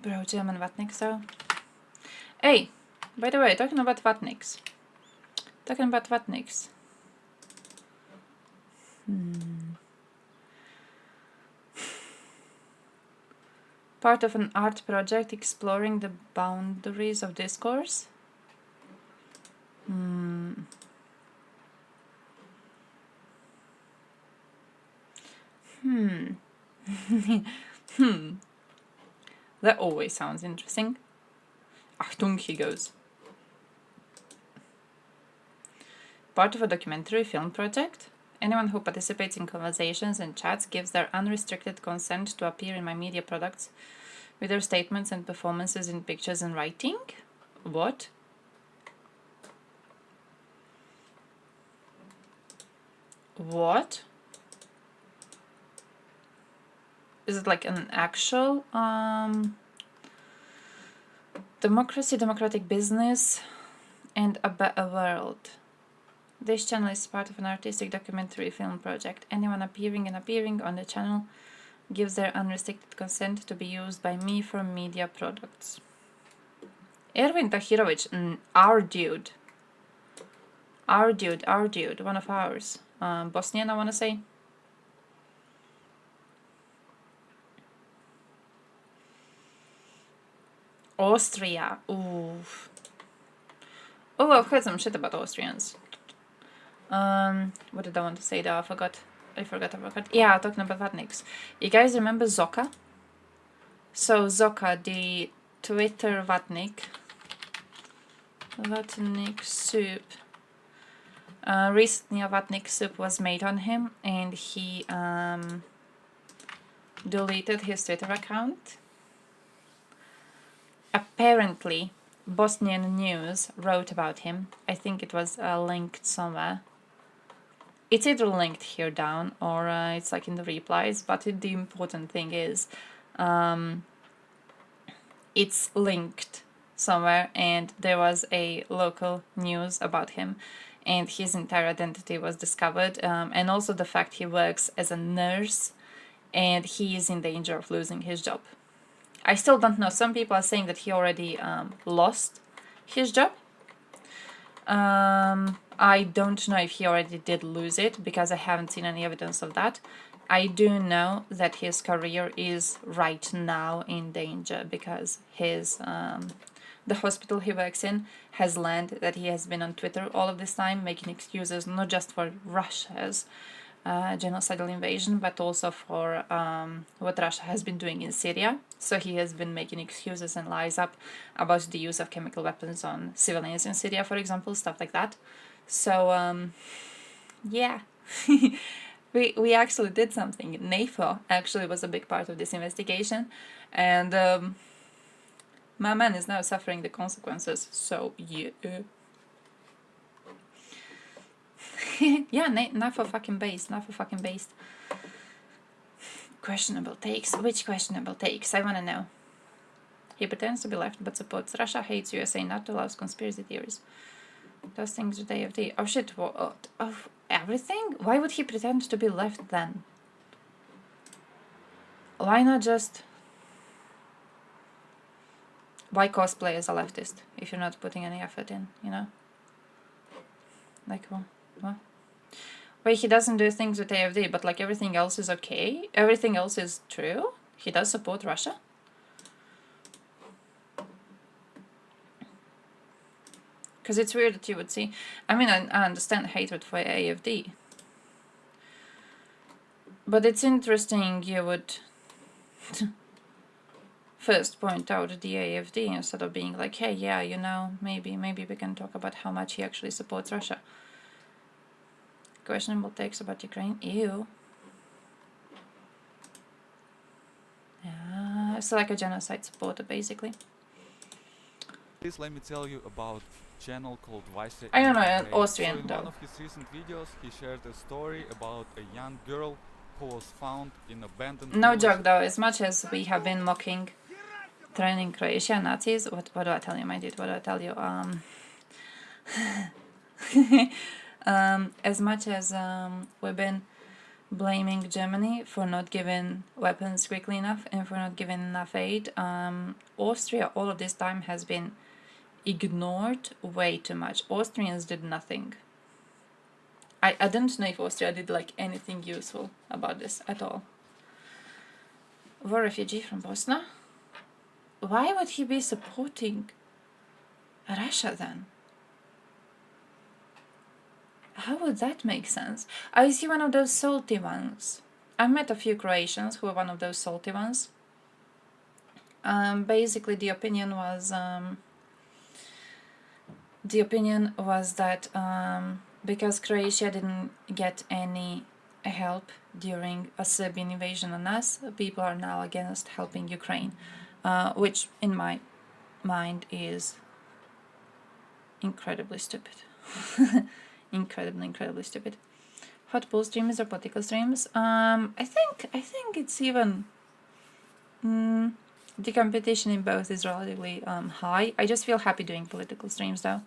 Speaker 11: Bro, German Vatnik, so. Hey, by the way, talking about Vatniks. Talking about Vatniks. Part of an art project exploring the boundaries of discourse. That always sounds interesting. Achtung, he goes. Part of a documentary film project? Anyone who participates in conversations and chats gives their unrestricted consent to appear in my media products with their statements and performances in pictures and writing? What? What? Is it like an actual democracy, democratic business, and a better world? This channel is part of an artistic documentary film project. Anyone appearing on the channel gives their unrestricted consent to be used by me for media products. Erwin Tahirovic, our dude, one of ours. Bosnian, I want to say. Austria. Oof. Oh, I've heard some shit about Austrians. What did I want to say though? I forgot. Yeah, talking about Vatniks. You guys remember Zoka? So Zoka, the Twitter Vatnik soup. Recently a Vatnik soup was made on him and he deleted his Twitter account. Apparently, Bosnian News wrote about him. I think it was linked somewhere. It's either linked here down or it's like in the replies, but the important thing is it's linked somewhere and there was a local news about him and his entire identity was discovered, and also the fact he works as a nurse and he is in danger of losing his job. I still don't know. Some people are saying that he already lost his job. I don't know if he already did lose it because I haven't seen any evidence of that. I do know that his career is right now in danger because his the hospital he works in has learned that he has been on Twitter all of this time making excuses not just for Russia's genocidal invasion, but also for what Russia has been doing in Syria. So he has been making excuses and lies up about the use of chemical weapons on civilians in Syria, for example, stuff like that. So, yeah, we actually did something. NAFO actually was a big part of this investigation, and my man is now suffering the consequences. So, yeah. Yeah, NAFO fucking based, NAFO fucking based. Questionable takes. Which questionable takes? I wanna know. He pretends to be left but supports Russia, hates USA, NATO, loves conspiracy theories. Those things are AFD. Oh shit, what? Oh, everything? Why would he pretend to be left then? Why not just... Why cosplay as a leftist if you're not putting any effort in, you know? Like, what? Wait, he doesn't do things with AFD, but like everything else is okay? Everything else is true? He does support Russia? Because it's weird that you would see... I mean, I understand hatred for AFD. But it's interesting you would first point out the AFD instead of being like, hey, yeah, you know, maybe we can talk about how much he actually supports Russia. Questionable takes about Ukraine. Ew. Yeah, so like a genocide supporter, basically.
Speaker 12: Please let me tell you about channel called Vice.
Speaker 11: I don't know, an Austrian
Speaker 12: so in
Speaker 11: though.
Speaker 12: one of his recent videos, he shared a story about a young girl who was found in abandoned
Speaker 11: No
Speaker 12: village.
Speaker 11: joke though, as much as we have been mocking training Croatia Nazis, what do I tell you, my dude? What do I tell you? As much as we've been blaming Germany for not giving weapons quickly enough and for not giving enough aid, Austria all of this time has been ignored way too much. Austrians did nothing. I don't know if Austria did like anything useful about this at all. War refugee from Bosnia? Why would he be supporting Russia then? How would that make sense? Is he one of those salty ones? I've met a few Croatians who are one of those salty ones. Basically the opinion was that because Croatia didn't get any help during a Serbian invasion on us, people are now against helping Ukraine, which in my mind is incredibly stupid. Incredibly stupid. Hot pool streams or political streams? I think it's even the competition in both is relatively high. I just feel happy doing political streams though.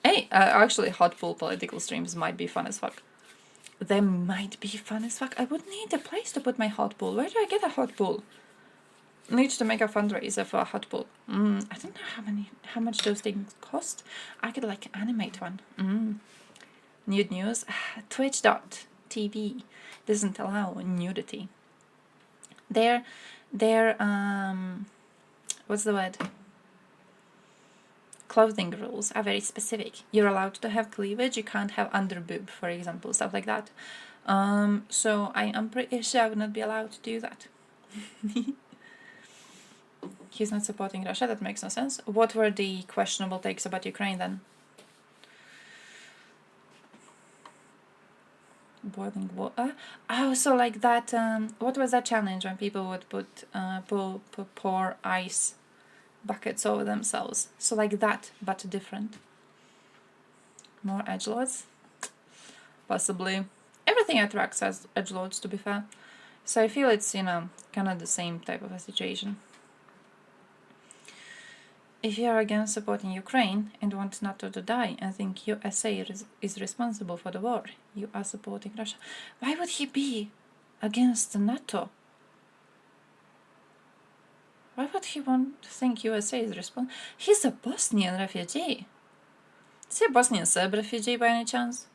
Speaker 11: Hey, actually hot pool political streams might be fun as fuck. They might be fun as fuck. I would need a place to put my hot pool. Where do I get a hot pool? Need to make a fundraiser for a hot pool. I don't know how much those things cost. I could like animate one. Nude news. Twitch.tv doesn't allow nudity. Their what's the word? Clothing rules are very specific. You're allowed to have cleavage, you can't have underboob, for example, stuff like that. So I am pretty sure I would not be allowed to do that. He's not supporting Russia, that makes no sense. What were the questionable takes about Ukraine then? Boiling water? Oh, so like that, what was that challenge when people would pour ice buckets over themselves? So like that, but different. More edgelords? Possibly. Everything attracts as edgelords, to be fair. So I feel it's, you know, kind of the same type of a situation. If you are against supporting Ukraine and want NATO to die and think USA is responsible for the war, you are supporting Russia. Why would he be against NATO? Why would he want to think USA is responsible? He's a Bosnian refugee. Is he a Bosnian Serb refugee by any chance?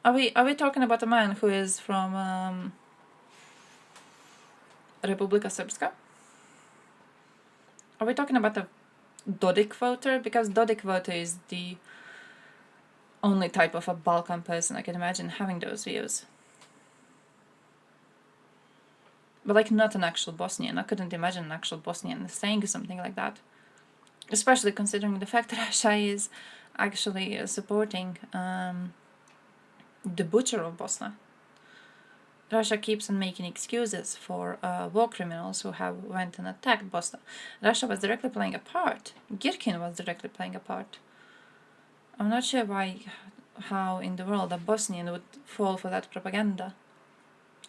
Speaker 11: Are we talking about a man who is from Republika Srpska? Are we talking about the Dodik voter? Because Dodik voter is the only type of a Balkan person I can imagine having those views. But like not an actual Bosnian. I couldn't imagine an actual Bosnian saying something like that. Especially considering the fact that Russia is actually supporting the butcher of Bosnia. Russia keeps on making excuses for war criminals who have went and attacked Bosnia. Russia was directly playing a part. Girkin was directly playing a part. I'm not sure how in the world a Bosnian would fall for that propaganda.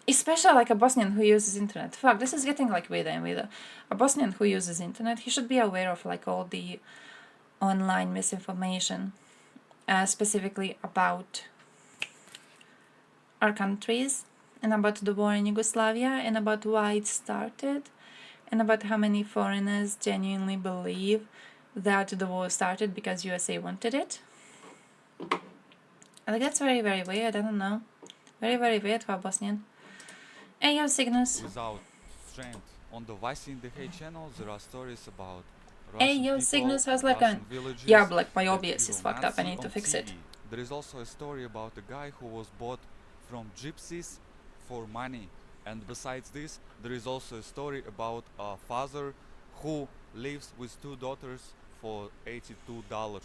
Speaker 11: Especially like a Bosnian who uses internet. Fuck, this is getting like weirder and weirder. A Bosnian who uses internet, he should be aware of like all the online misinformation, specifically about our countries, and about the war in Yugoslavia, and about why it started, and about how many foreigners genuinely believe that the war started because USA wanted it. I think that's very, very weird, I don't know. Very, very weird for a Bosnian. Hey, yo, Cygnus.
Speaker 12: Without strength. On the Vice in the Hay channel, there are stories about
Speaker 11: Hey,
Speaker 12: Russian
Speaker 11: yo,
Speaker 12: people,
Speaker 11: Cygnus, how's that going?
Speaker 12: Russian villages
Speaker 11: Yeah, but like my
Speaker 12: that
Speaker 11: OBS
Speaker 12: you
Speaker 11: is
Speaker 12: will
Speaker 11: fucked
Speaker 12: not
Speaker 11: up, I
Speaker 12: see
Speaker 11: need to
Speaker 12: on
Speaker 11: fix
Speaker 12: TV.
Speaker 11: it.
Speaker 12: There is also a story about a guy who was bought from gypsies for money. And besides this, there is also a story about a father who lives with 2 daughters for $82.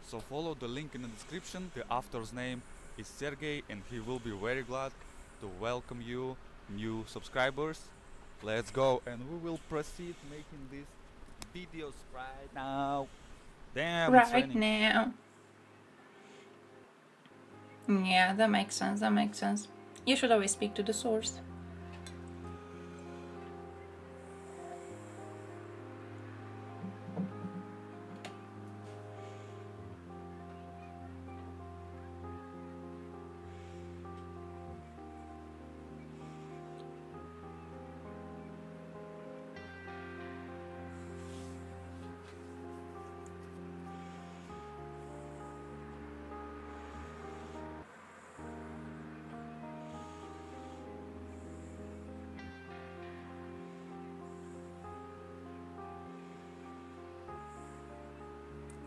Speaker 12: So follow the link in the description. The author's name is Sergey, and he will be very glad to welcome you, new subscribers. Let's go, and we will proceed making these videos right now. Damn, it's
Speaker 11: Right
Speaker 12: raining.
Speaker 11: now. Yeah, that makes sense, that makes sense. You should always speak to the source.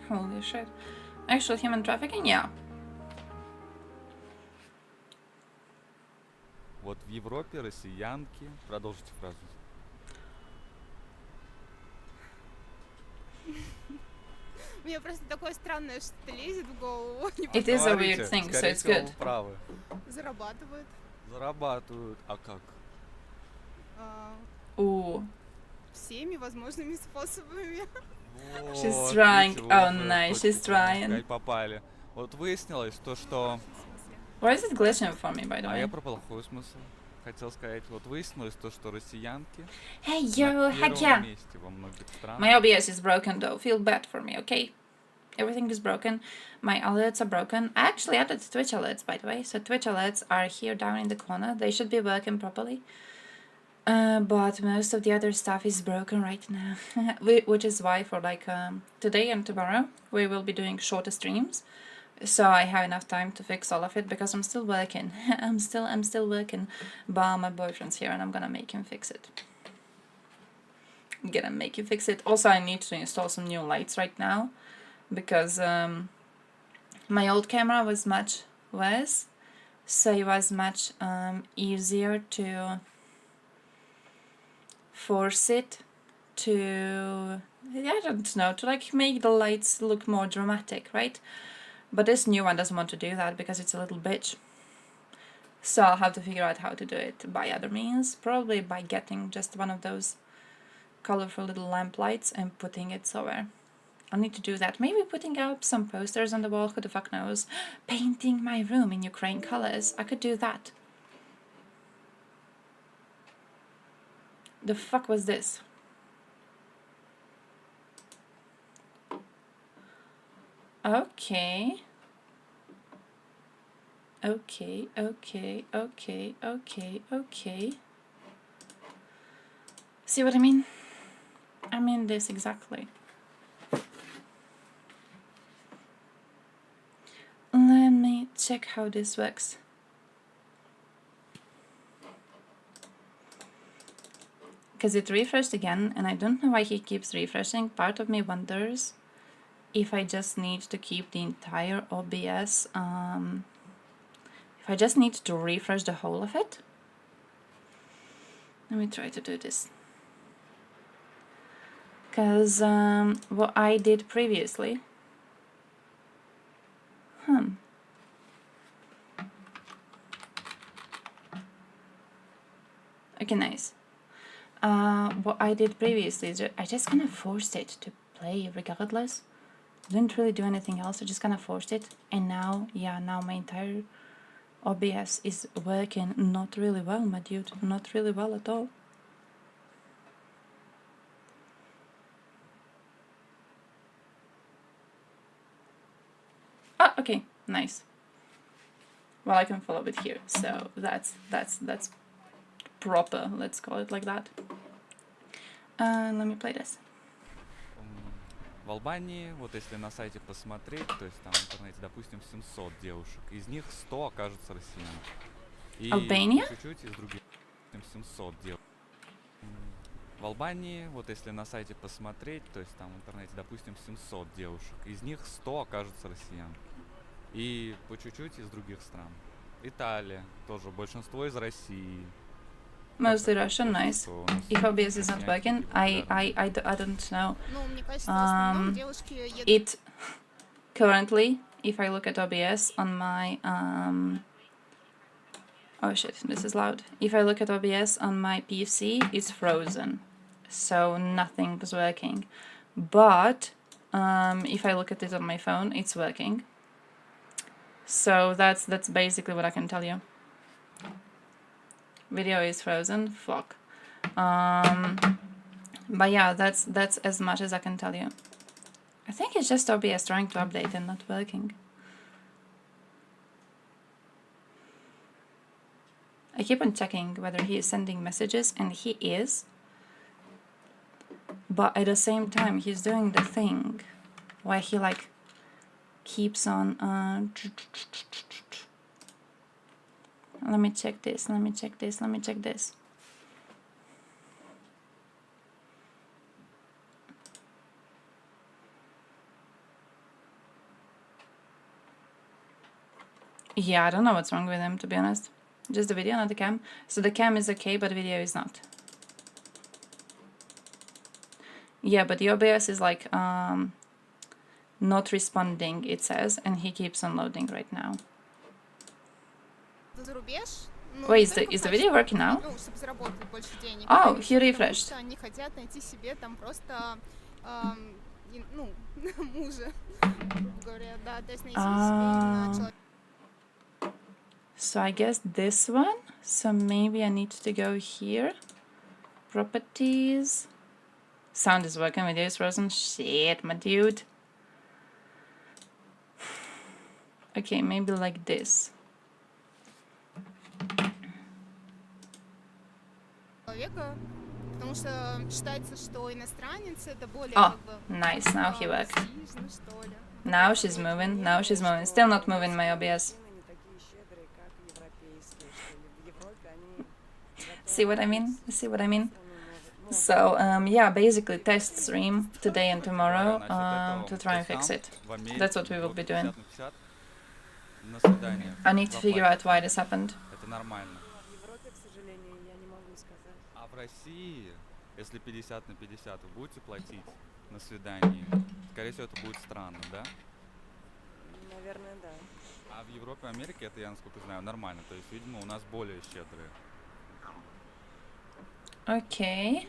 Speaker 11: Holy shit. Actual human trafficking? Yeah.
Speaker 12: Вот в Европе россиянки... Продолжите фразу.
Speaker 17: У меня просто такое странное что-то лезет в голову.
Speaker 11: It is a weird thing, so
Speaker 12: Скорее
Speaker 11: it's
Speaker 12: всего,
Speaker 11: good.
Speaker 12: вы правы.
Speaker 17: Зарабатывают.
Speaker 12: Зарабатывают. А как?
Speaker 11: Ooh.
Speaker 17: Всеми возможными способами.
Speaker 11: She's
Speaker 12: Вот,
Speaker 11: trying.
Speaker 12: видите, вы
Speaker 11: Oh,
Speaker 12: уже
Speaker 11: nice,
Speaker 12: в точку,
Speaker 11: she's
Speaker 12: можно
Speaker 11: trying.
Speaker 12: сказать, попали. Вот выяснилось то, что...
Speaker 11: Why is it glitching for me, by the
Speaker 12: А
Speaker 11: way?
Speaker 12: я про плохой смысл хотел сказать. Вот выяснилось то, что россиянки
Speaker 11: Hey,
Speaker 12: на
Speaker 11: yo,
Speaker 12: первом
Speaker 11: Hadja.
Speaker 12: месте во многих странах.
Speaker 11: My OBS is broken though. Feel bad for me, okay? Everything is broken. My alerts are broken. I actually added Twitch alerts, by the way. So Twitch alerts are here down in the corner. They should be working properly. But most of the other stuff is broken right now. Which is why for like today and tomorrow we will be doing shorter streams. So I have enough time to fix all of it because I'm still working. I'm still working. But my boyfriend's here and I'm gonna make him fix it. Gonna make you fix it. Also, I need to install some new lights right now because my old camera was much worse, so it was much easier to force it to, I don't know, to like make the lights look more dramatic, right? But this new one doesn't want to do that because it's a little bitch. So I'll have to figure out how to do it by other means, probably by getting just one of those colorful little lamp lights and putting it somewhere. I'll need to do that. Maybe putting up some posters on the wall, who the fuck knows. Painting my room in Ukraine colors. I could do that. The fuck was this? Okay. Okay. See what I mean? I mean this exactly. Let me check how this works. because it refreshed again, and I don't know why he keeps refreshing. Part of me wonders if I just need to keep the entire OBS, if I just need to refresh the whole of it. Let me try to do this. Because what I did previously... Okay, nice. What I did previously is I just kind of forced it to play regardless. Didn't really do anything else, I just kind of forced it. And now, yeah, now my entire OBS is working not really well, my dude. Not really well at all. Ah, okay, nice. Well, I can follow it here, so that's proper, let's call it like that. Let me play this.
Speaker 12: В Албании, вот если на сайте посмотреть, то есть там в интернете, допустим, 700 девушек, из них 100 окажутся россиянами. И
Speaker 11: Albania?
Speaker 12: чуть-чуть из других 700 девушек. В Албании, вот если на сайте посмотреть, то есть там в интернете, допустим, 700 девушек, из них 100 окажутся россиянами. И по чуть-чуть из других стран. Италия, тоже большинство из России.
Speaker 11: Mostly Russian, nice. If OBS is not working, I don't know. It currently, if I look at OBS on my oh shit, this is loud. If I look at OBS on my PC, it's frozen, so nothing was working. But if I look at it on my phone, it's working. So that's basically what I can tell you. Video is frozen. Fuck. But yeah, that's as much as I can tell you. I think it's just OBS trying to update and not working. I keep on checking whether he is sending messages, and he is. But at the same time, he's doing the thing where he like keeps on. Let me check this, let me check this, let me check this. Yeah, I don't know what's wrong with him, to be honest. Just the video, not the cam. So the cam is okay, but the video is not. Yeah, but the OBS is like not responding, it says, and he keeps on loading right now. Wait, is the video working now? Oh, he refreshed. So I guess this one. So maybe I need to go here. Properties. Sound is working, video is frozen. Shit, my dude. Okay, maybe like this. Oh, nice, now he worked. Now she's moving, now she's moving. Still not moving my OBS. See what I mean? See what I mean? So, yeah, basically test stream today and tomorrow to try and fix it. That's what we will be doing. I need to figure out why this happened.
Speaker 12: В России, если 50 на 50, вы будете платить на свидании? Скорее всего, это будет странно, да?
Speaker 18: Наверное, да.
Speaker 12: А в Европе и Америке это, я насколько знаю, нормально. То есть, видимо, у нас более щедрые.
Speaker 11: Okay.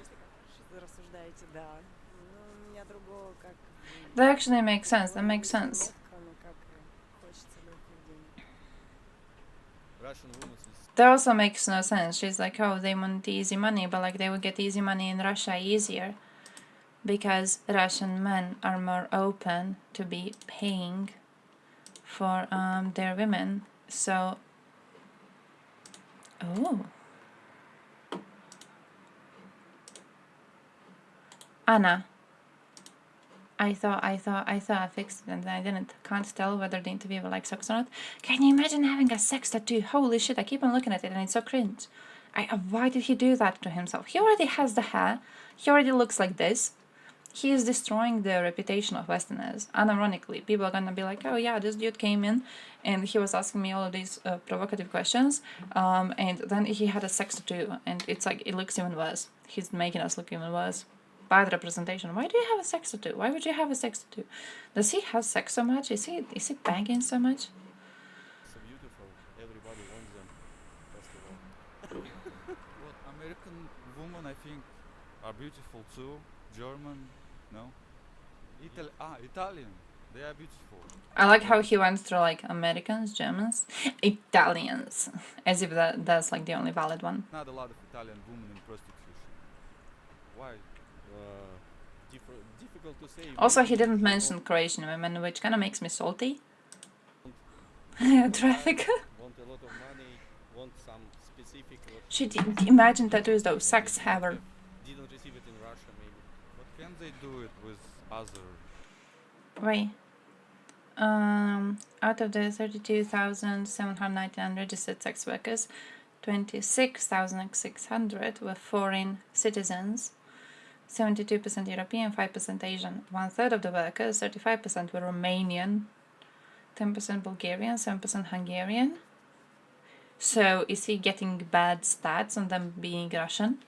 Speaker 18: Рассуждаете, да. Но у меня другого как...
Speaker 11: That actually makes sense, that makes sense. That also makes no sense. She's like, oh, they want easy money, but like they would get easy money in Russia easier because Russian men are more open to be paying for their women. So, oh, Anna, I thought I fixed it and I didn't. Can't tell whether the interviewer likes sex or not. Can you imagine having a sex tattoo? Holy shit, I keep on looking at it and it's so cringe. Why did he do that to himself? He already has the hair. He already looks like this. He is destroying the reputation of Westerners. Unironically, people are gonna be like, oh yeah, this dude came in and he was asking me all of these provocative questions, and then he had a sex tattoo, and it's like, it looks even worse. He's making us look even worse. Bad representation. Why do you have a sex tattoo? Why would you have a sex tattoo? Does he have sex so much? Is he banging so much?
Speaker 12: So beautiful. Everybody wants them. First of all. Well, American women, I think, are beautiful too. German, no. Italian. They are beautiful.
Speaker 11: I like how he went through like Americans, Germans, Italians, as if that's like the only valid one.
Speaker 12: Not a lot of Italian women in prostitution. Why?
Speaker 19: Difficult to say.
Speaker 11: Also, he didn't mention Croatian women, which kind of makes me salty. Traffic.
Speaker 19: Want a lot of money, want some specific...
Speaker 11: Imagine tattoos though, sex haver.
Speaker 19: Didn't receive it in Russia, maybe.
Speaker 12: But can they do it with other...
Speaker 11: Wait. Out of the 32,799 registered sex workers, 26,600 were foreign citizens, 72% European, 5% Asian. 1/3 of the workers, 35% were Romanian, 10% Bulgarian, 7% Hungarian. So is he getting bad stats on them being Russian?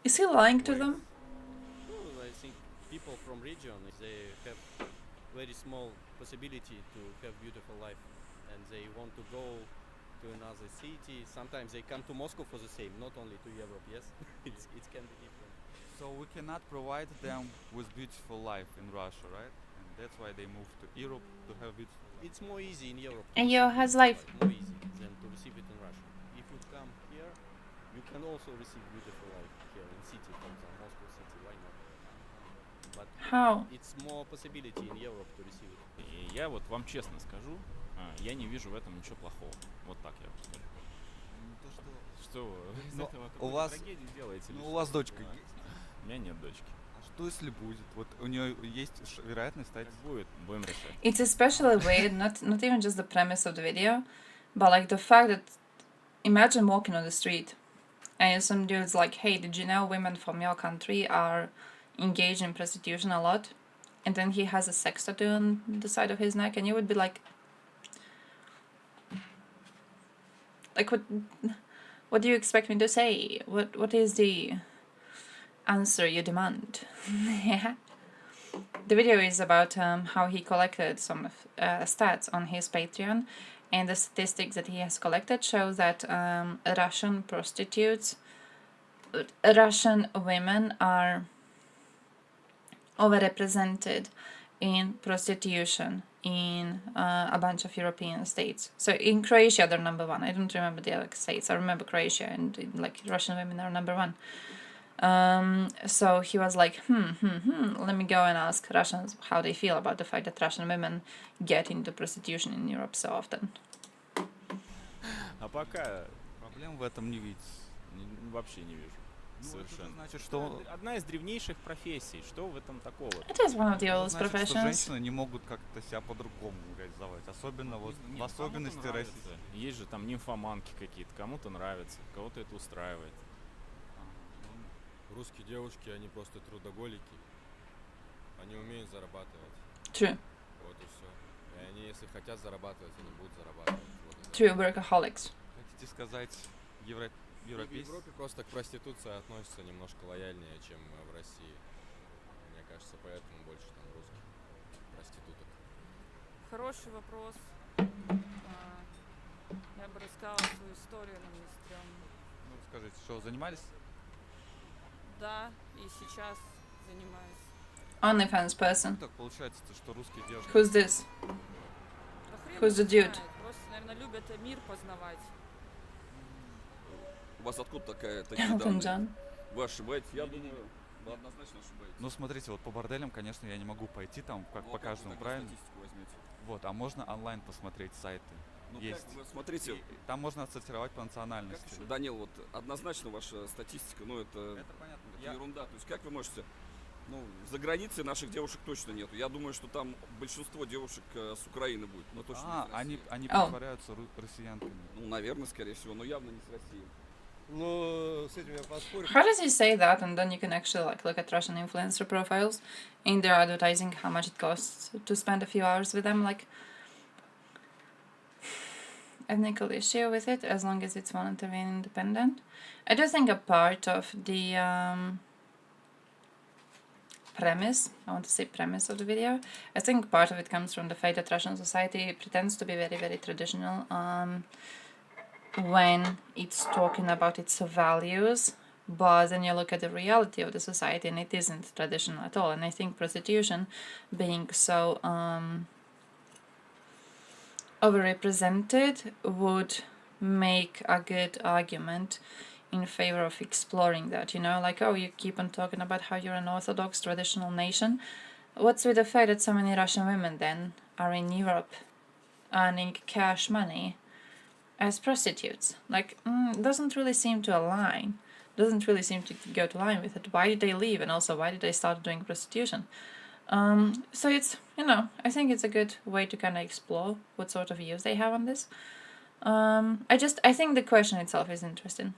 Speaker 11: Is he lying to them?
Speaker 19: Well, I think people from region, they have very small possibility to have beautiful life, and they want to go to another city. Sometimes they come to Moscow for the same, not only to Europe. Yes, it can be different.
Speaker 12: So we cannot provide them with beautiful life in Russia, right? And that's why they move to Europe to have beautiful life.
Speaker 19: It's more easy in Europe.
Speaker 11: And you has life.
Speaker 19: More easy than to receive it in Russia. If you come here, you can also receive beautiful life here in city, for example, Moscow city. Why not? But
Speaker 11: How?
Speaker 19: it's more possibility in Europe to receive it.
Speaker 20: И я вот вам честно скажу, я не вижу в этом ничего плохого. Вот так я вам скажу. Что вы из этого какую-то трагедию делаете?
Speaker 12: Ну, у вас дочка есть?
Speaker 20: У меня нет дочки.
Speaker 12: А что если будет? Вот у нее есть вероятность стать...
Speaker 20: Будет, будем решать.
Speaker 11: It's especially weird, not even just the premise of the video, but like the fact that, imagine walking on the street and some dude's like, hey, did you know women from your country are engaged in prostitution a lot? And then he has a sex tattoo on the side of his neck, and you would be like what do you expect me to say? What is the answer you demand? The video is about how he collected some stats on his Patreon, and the statistics that he has collected show that Russian prostitutes, Russian women are overrepresented in prostitution in a bunch of European states. So in Croatia they're number one. I don't remember the other states. I remember Croatia, and like Russian women are number one. So he was like, let me go and ask Russians how they feel about the fact that Russian women get into prostitution in Europe so often.
Speaker 20: А пока
Speaker 12: проблем в этом не видите?
Speaker 20: Вообще не вижу.
Speaker 12: Совершенно. Это значит, что
Speaker 20: одна из древнейших профессий. Что в этом такого?
Speaker 11: It is one of the oldest
Speaker 12: значит,
Speaker 11: professions.
Speaker 12: что женщины не могут как-то себя по-другому реализовать. Особенно вот в особенности России.
Speaker 20: Есть же там нимфоманки какие-то. Кому-то нравится, кого-то это устраивает.
Speaker 4: Русские девушки, они просто трудоголики. Они умеют зарабатывать.
Speaker 11: True.
Speaker 4: Вот и все. И они, если хотят зарабатывать, они будут зарабатывать. Вот
Speaker 11: True workaholics.
Speaker 12: Хотите сказать,
Speaker 4: В Европе просто к проституции относятся немножко лояльнее, чем в России. Мне кажется, поэтому больше там русских проституток.
Speaker 21: Хороший вопрос. Я бы рассказала свою историю, но мне стрёмно.
Speaker 12: Ну, скажите, что, занимались?
Speaker 21: Да, и сейчас занимаюсь.
Speaker 11: OnlyFans person.
Speaker 12: Так получается, что русские девушки...
Speaker 11: Who's this?
Speaker 21: Да хрен
Speaker 11: Who's the
Speaker 21: его
Speaker 11: dude?
Speaker 21: знает. Просто, наверное, любят мир познавать.
Speaker 8: У вас откуда такие
Speaker 11: Elton
Speaker 8: данные?
Speaker 11: John.
Speaker 8: Вы ошибаетесь? Я думаю, вы однозначно ошибаетесь.
Speaker 12: Ну, смотрите, вот по борделям, конечно, я не могу пойти там, как по каждому, правильно?
Speaker 8: Статистику возьмите.
Speaker 12: Вот, а можно онлайн посмотреть сайты.
Speaker 8: Ну,
Speaker 12: Есть.
Speaker 8: как вы смотрите,
Speaker 12: И там можно отсортировать по национальности.
Speaker 8: Данил, вот однозначно ваша статистика, ну это
Speaker 12: понятно.
Speaker 8: это ерунда. То есть как вы можете
Speaker 6: Ну, за границей наших девушек точно нету. Я думаю, что там большинство девушек с Украины будет, но точно не с России.
Speaker 12: Они
Speaker 11: Oh.
Speaker 12: притворяются россиянками.
Speaker 6: Ну, наверное, скорее всего, но явно не с России.
Speaker 22: Ну, с этим я поспорю.
Speaker 11: How does he say that? And then you can actually like look at Russian influencer profiles in their advertising, how much it costs to spend a few hours with them. Like, ethnical issue with it, as long as it's voluntary and independent. I do think a part of the premise, I want to say premise of the video, I think part of it comes from the fact that Russian society pretends to be very, very traditional when it's talking about its values, but then you look at the reality of the society and it isn't traditional at all. And I think prostitution being so overrepresented would make a good argument in favor of exploring that, you know, like, oh, you keep on talking about how you're an Orthodox traditional nation. What's with the fact that so many Russian women then are in Europe earning cash money as prostitutes? Like, doesn't really seem to align. Doesn't really seem to go to line with it. Why did they leave? And also, why did they start doing prostitution? So it's, you know, I think it's a good way to kind of explore what sort of views they have on this. I think the question itself is interesting.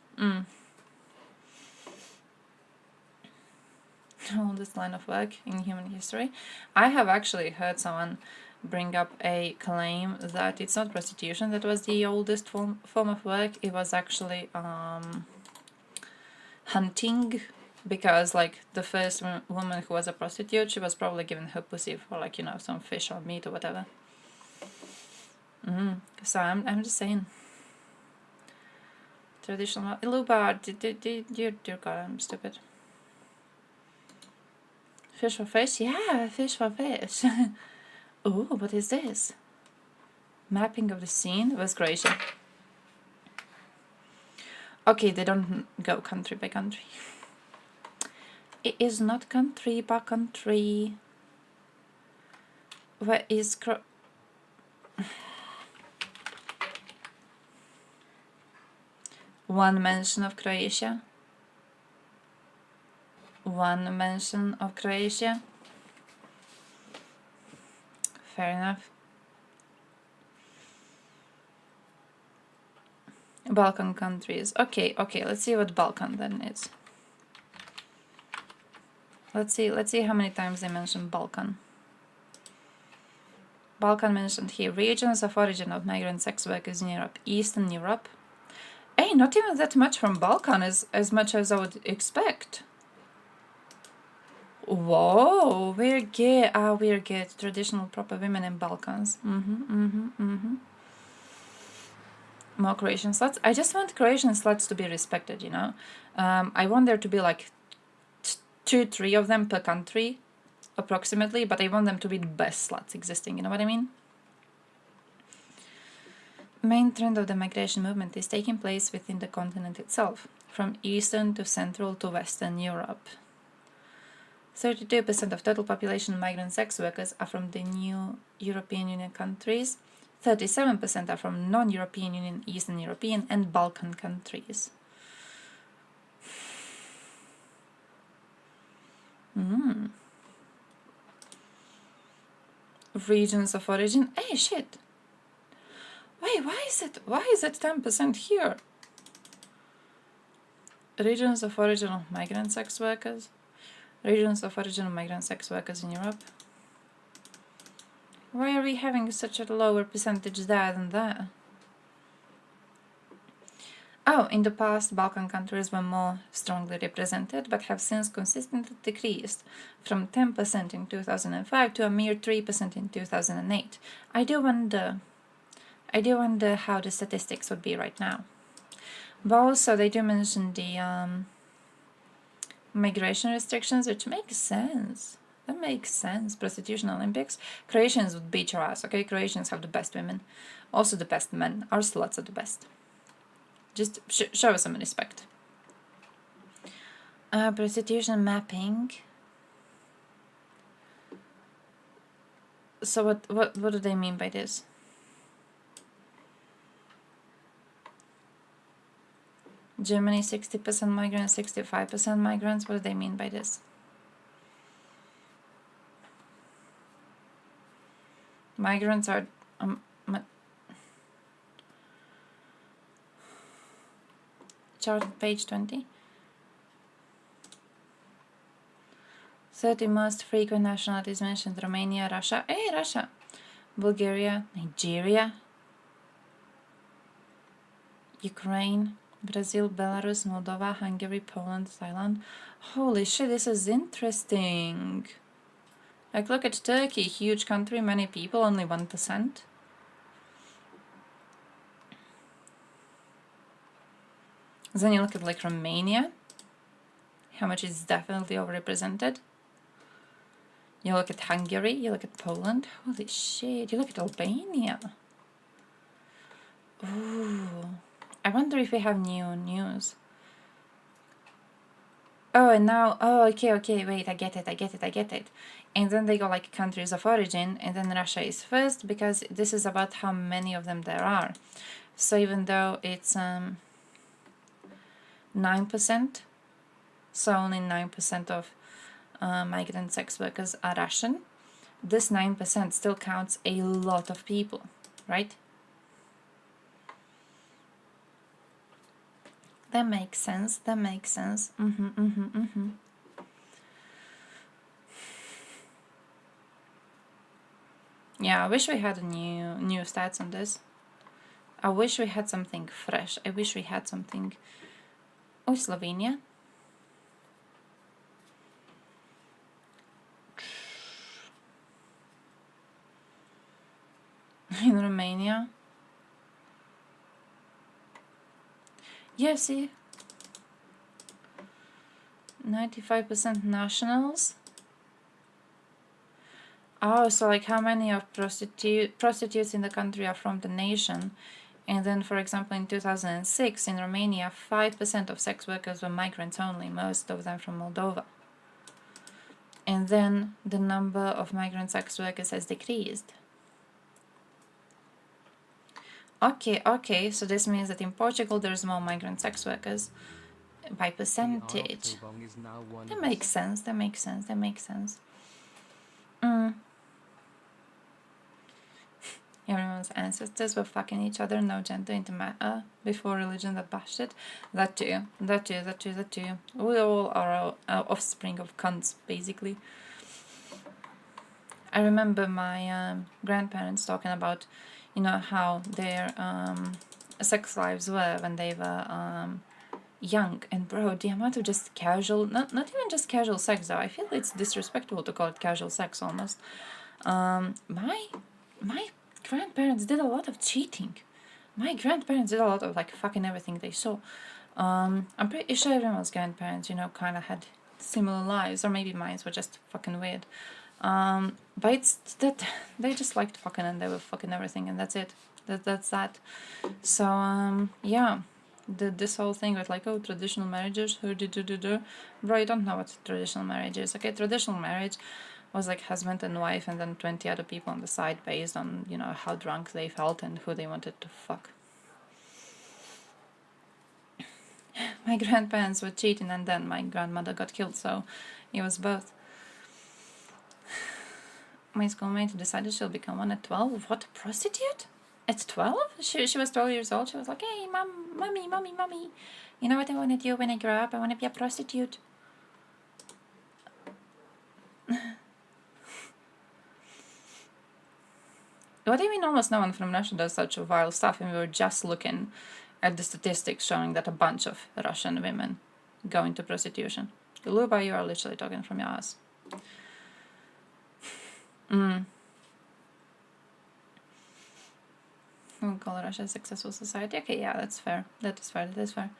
Speaker 11: Oldest line of work in human history. I have actually heard someone bring up a claim that it's not prostitution that was the oldest form of work. It was actually hunting, because like the first woman who was a prostitute, she was probably given her pussy for like, you know, some fish or meat or whatever. So I'm just saying. Traditional Luba, dear God, I'm stupid. Fish for fish? Yeah, fish for fish. Ooh, what is this? Mapping of the scene was Croatia. Okay, they don't go country by country. It is not country by country. Where is one mention of Croatia? One mention of Croatia. Fair enough. Balkan countries. Okay, let's see what Balkan then is. Let's see how many times they mention Balkan. Balkan mentioned here. Regions of origin of migrant sex workers in Europe. Eastern Europe. Hey, not even that much from Balkan, as much as I would expect. Whoa, we're gay. We're gay. Traditional proper women in Balkans. More Croatian sluts. I just want Croatian sluts to be respected, you know. I want there to be like 2-3 of them per country, approximately, but I want them to be the best sluts existing, you know what I mean? Main trend of the migration movement is taking place within the continent itself, from Eastern to Central to Western Europe. 32% of total population migrant sex workers are from the new European Union countries. 37% are from non-European Union, Eastern European and Balkan countries. Regions of origin. Hey, shit. Wait, why is it 10% here? Regions of origin of migrant sex workers. Regions of origin of migrant sex workers in Europe. Why are we having such a lower percentage there than there? Oh, in the past, Balkan countries were more strongly represented, but have since consistently decreased from 10% in 2005 to a mere 3% in 2008. I do wonder how the statistics would be right now. But also, they do mention the migration restrictions, which makes sense. That makes sense. Prostitution Olympics. Croatians would beat your ass, okay? Croatians have the best women. Also the best men. Our sluts are the best. Just show us some respect. Prostitution mapping. So what do they mean by this? Germany 60% migrants, 65% migrants. What do they mean by this? Migrants are chart page 20. 30 most frequent nationalities mentioned: Romania, Russia, Russia, Bulgaria, Nigeria, Ukraine, Brazil, Belarus, Moldova, Hungary, Poland, Thailand. Holy shit, this is interesting. Like, look at Turkey, huge country, many people, only 1%. Then you look at like Romania, how much is definitely overrepresented. You look at Hungary, you look at Poland, holy shit, you look at Albania. Ooh, I wonder if we have new news. Oh, and now, oh, okay, wait, I get it. And then they go like countries of origin, and then Russia is first, because this is about how many of them there are. So even though it's 9%, so only 9% of migrant sex workers are Russian, this 9% still counts a lot of people, right? That makes sense. Yeah, I wish we had new stats on this. I wish we had something fresh. I wish we had something. Oh, Slovenia. In Romania. Yeah, see, 95% nationals. Oh, so like how many of prostitutes in the country are from the nation? And then, for example, in 2006 in Romania, 5% of sex workers were migrants only, most of them from Moldova. And then the number of migrant sex workers has decreased. Okay, so this means that in Portugal there's more migrant sex workers by percentage. That makes sense. Everyone's ancestors were fucking each other, no gender into matter, before religion that bashed it. That too. We all are offspring of cunts, basically. I remember my grandparents talking about, you know, how their sex lives were when they were young. And bro, the amount of just casual, not even just casual sex though, I feel it's disrespectful to call it casual sex almost. My grandparents did a lot of cheating. My grandparents did a lot of like fucking everything they saw. I'm pretty sure everyone's grandparents, you know, kind of had similar lives, or maybe mine were just fucking weird. But it's that they just liked fucking and they were fucking everything, and that's it. That's that. So yeah, this whole thing with like, oh, traditional marriages, bro, you don't know what traditional marriage is. Okay, traditional marriage was like husband and wife and then 20 other people on the side based on, you know, how drunk they felt and who they wanted to fuck. My grandparents were cheating and then my grandmother got killed, so it was both. My schoolmate decided she'll become one at 12. What, a prostitute? At 12? She was 12 years old. She was like, hey, mommy. You know what I want to do when I grow up? I want to be a prostitute. What do you mean almost no one from Russia does such vile stuff? And we were just looking at the statistics showing that a bunch of Russian women go into prostitution. Luba, you are literally talking from your ass. We'll call Russia a successful society. Okay, yeah, that's fair. That is fair.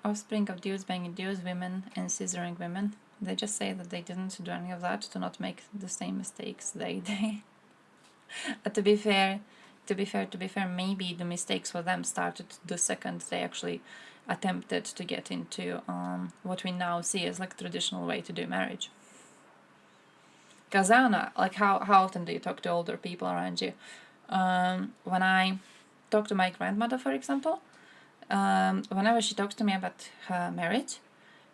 Speaker 11: Offspring of dudes banging dudes, women and scissoring women. They just say that they didn't do any of that to not make the same mistakes they to be fair, maybe the mistakes for them started the second they actually attempted to get into what we now see as like traditional way to do marriage. Kazana, like how often do you talk to older people around you? When I talk to my grandmother, for example, whenever she talks to me about her marriage,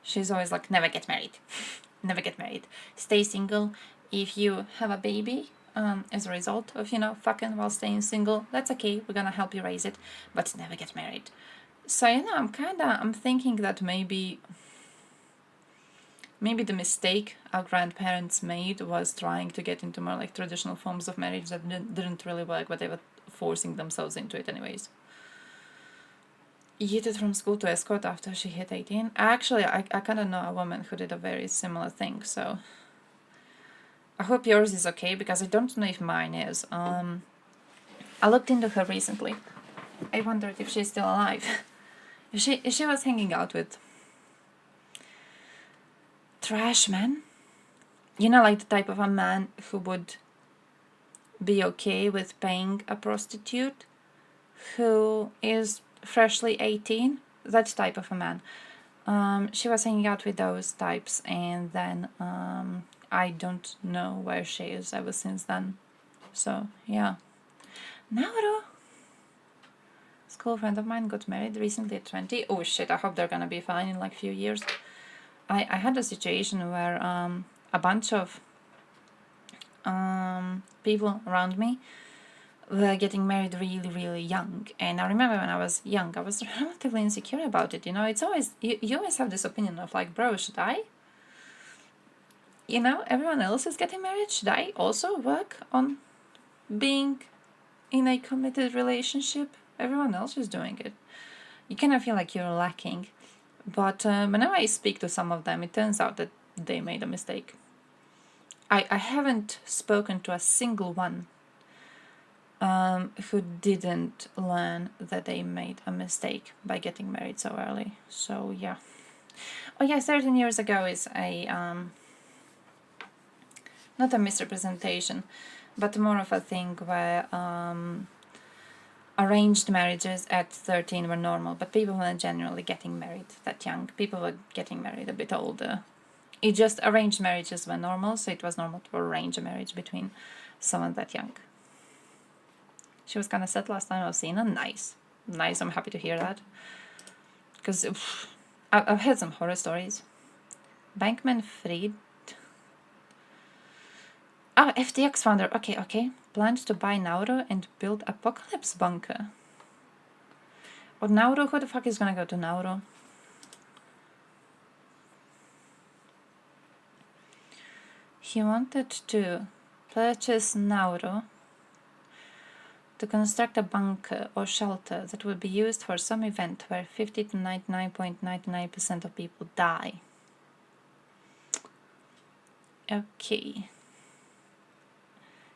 Speaker 11: she's always like, never get married. Stay single if you have a baby as a result of, you know, fucking while staying single, that's okay, we're gonna help you raise it, but never get married. So, you know, I'm thinking that maybe the mistake our grandparents made was trying to get into more like traditional forms of marriage that didn't really work, but they were forcing themselves into it anyways. Yeeted from school to escort after she hit 18. Actually, I kind of know a woman who did a very similar thing, so I hope yours is okay, because I don't know if mine is. I looked into her recently. I wondered if she's still alive. if she was hanging out with trash man, you know, like the type of a man who would be okay with paying a prostitute who is freshly 18, that type of a man. She was hanging out with those types, and then I don't know where she is ever since then. So yeah. Nauru, school friend of mine, got married recently at 20. Oh shit, I hope they're gonna be fine in like a few years. I had a situation where a bunch of people around me were getting married really, really young. And I remember when I was young, I was relatively insecure about it. You know, it's always, you always have this opinion of like, bro, should I? You know, everyone else is getting married. Should I also work on being in a committed relationship? Everyone else is doing it. You kind of feel like you're lacking. But whenever I speak to some of them, it turns out that they made a mistake. I haven't spoken to a single one who didn't learn that they made a mistake by getting married so early. So yeah. Oh yeah, 13 years ago is a not a misrepresentation, but more of a thing where arranged marriages at 13 were normal, but people weren't generally getting married that young. People were getting married a bit older. It just, arranged marriages were normal, so it was normal to arrange a marriage between someone that young. She was kind of sad last time I was seeing her. Nice. Nice, I'm happy to hear that. Because I've had some horror stories. Bankman Fried. Oh, FTX founder. Okay. Planned to buy Nauru and build apocalypse bunker. Or Nauru? Who the fuck is gonna go to Nauru? He wanted to purchase Nauru to construct a bunker or shelter that would be used for some event where 50 to 99.99% of people die. Okay.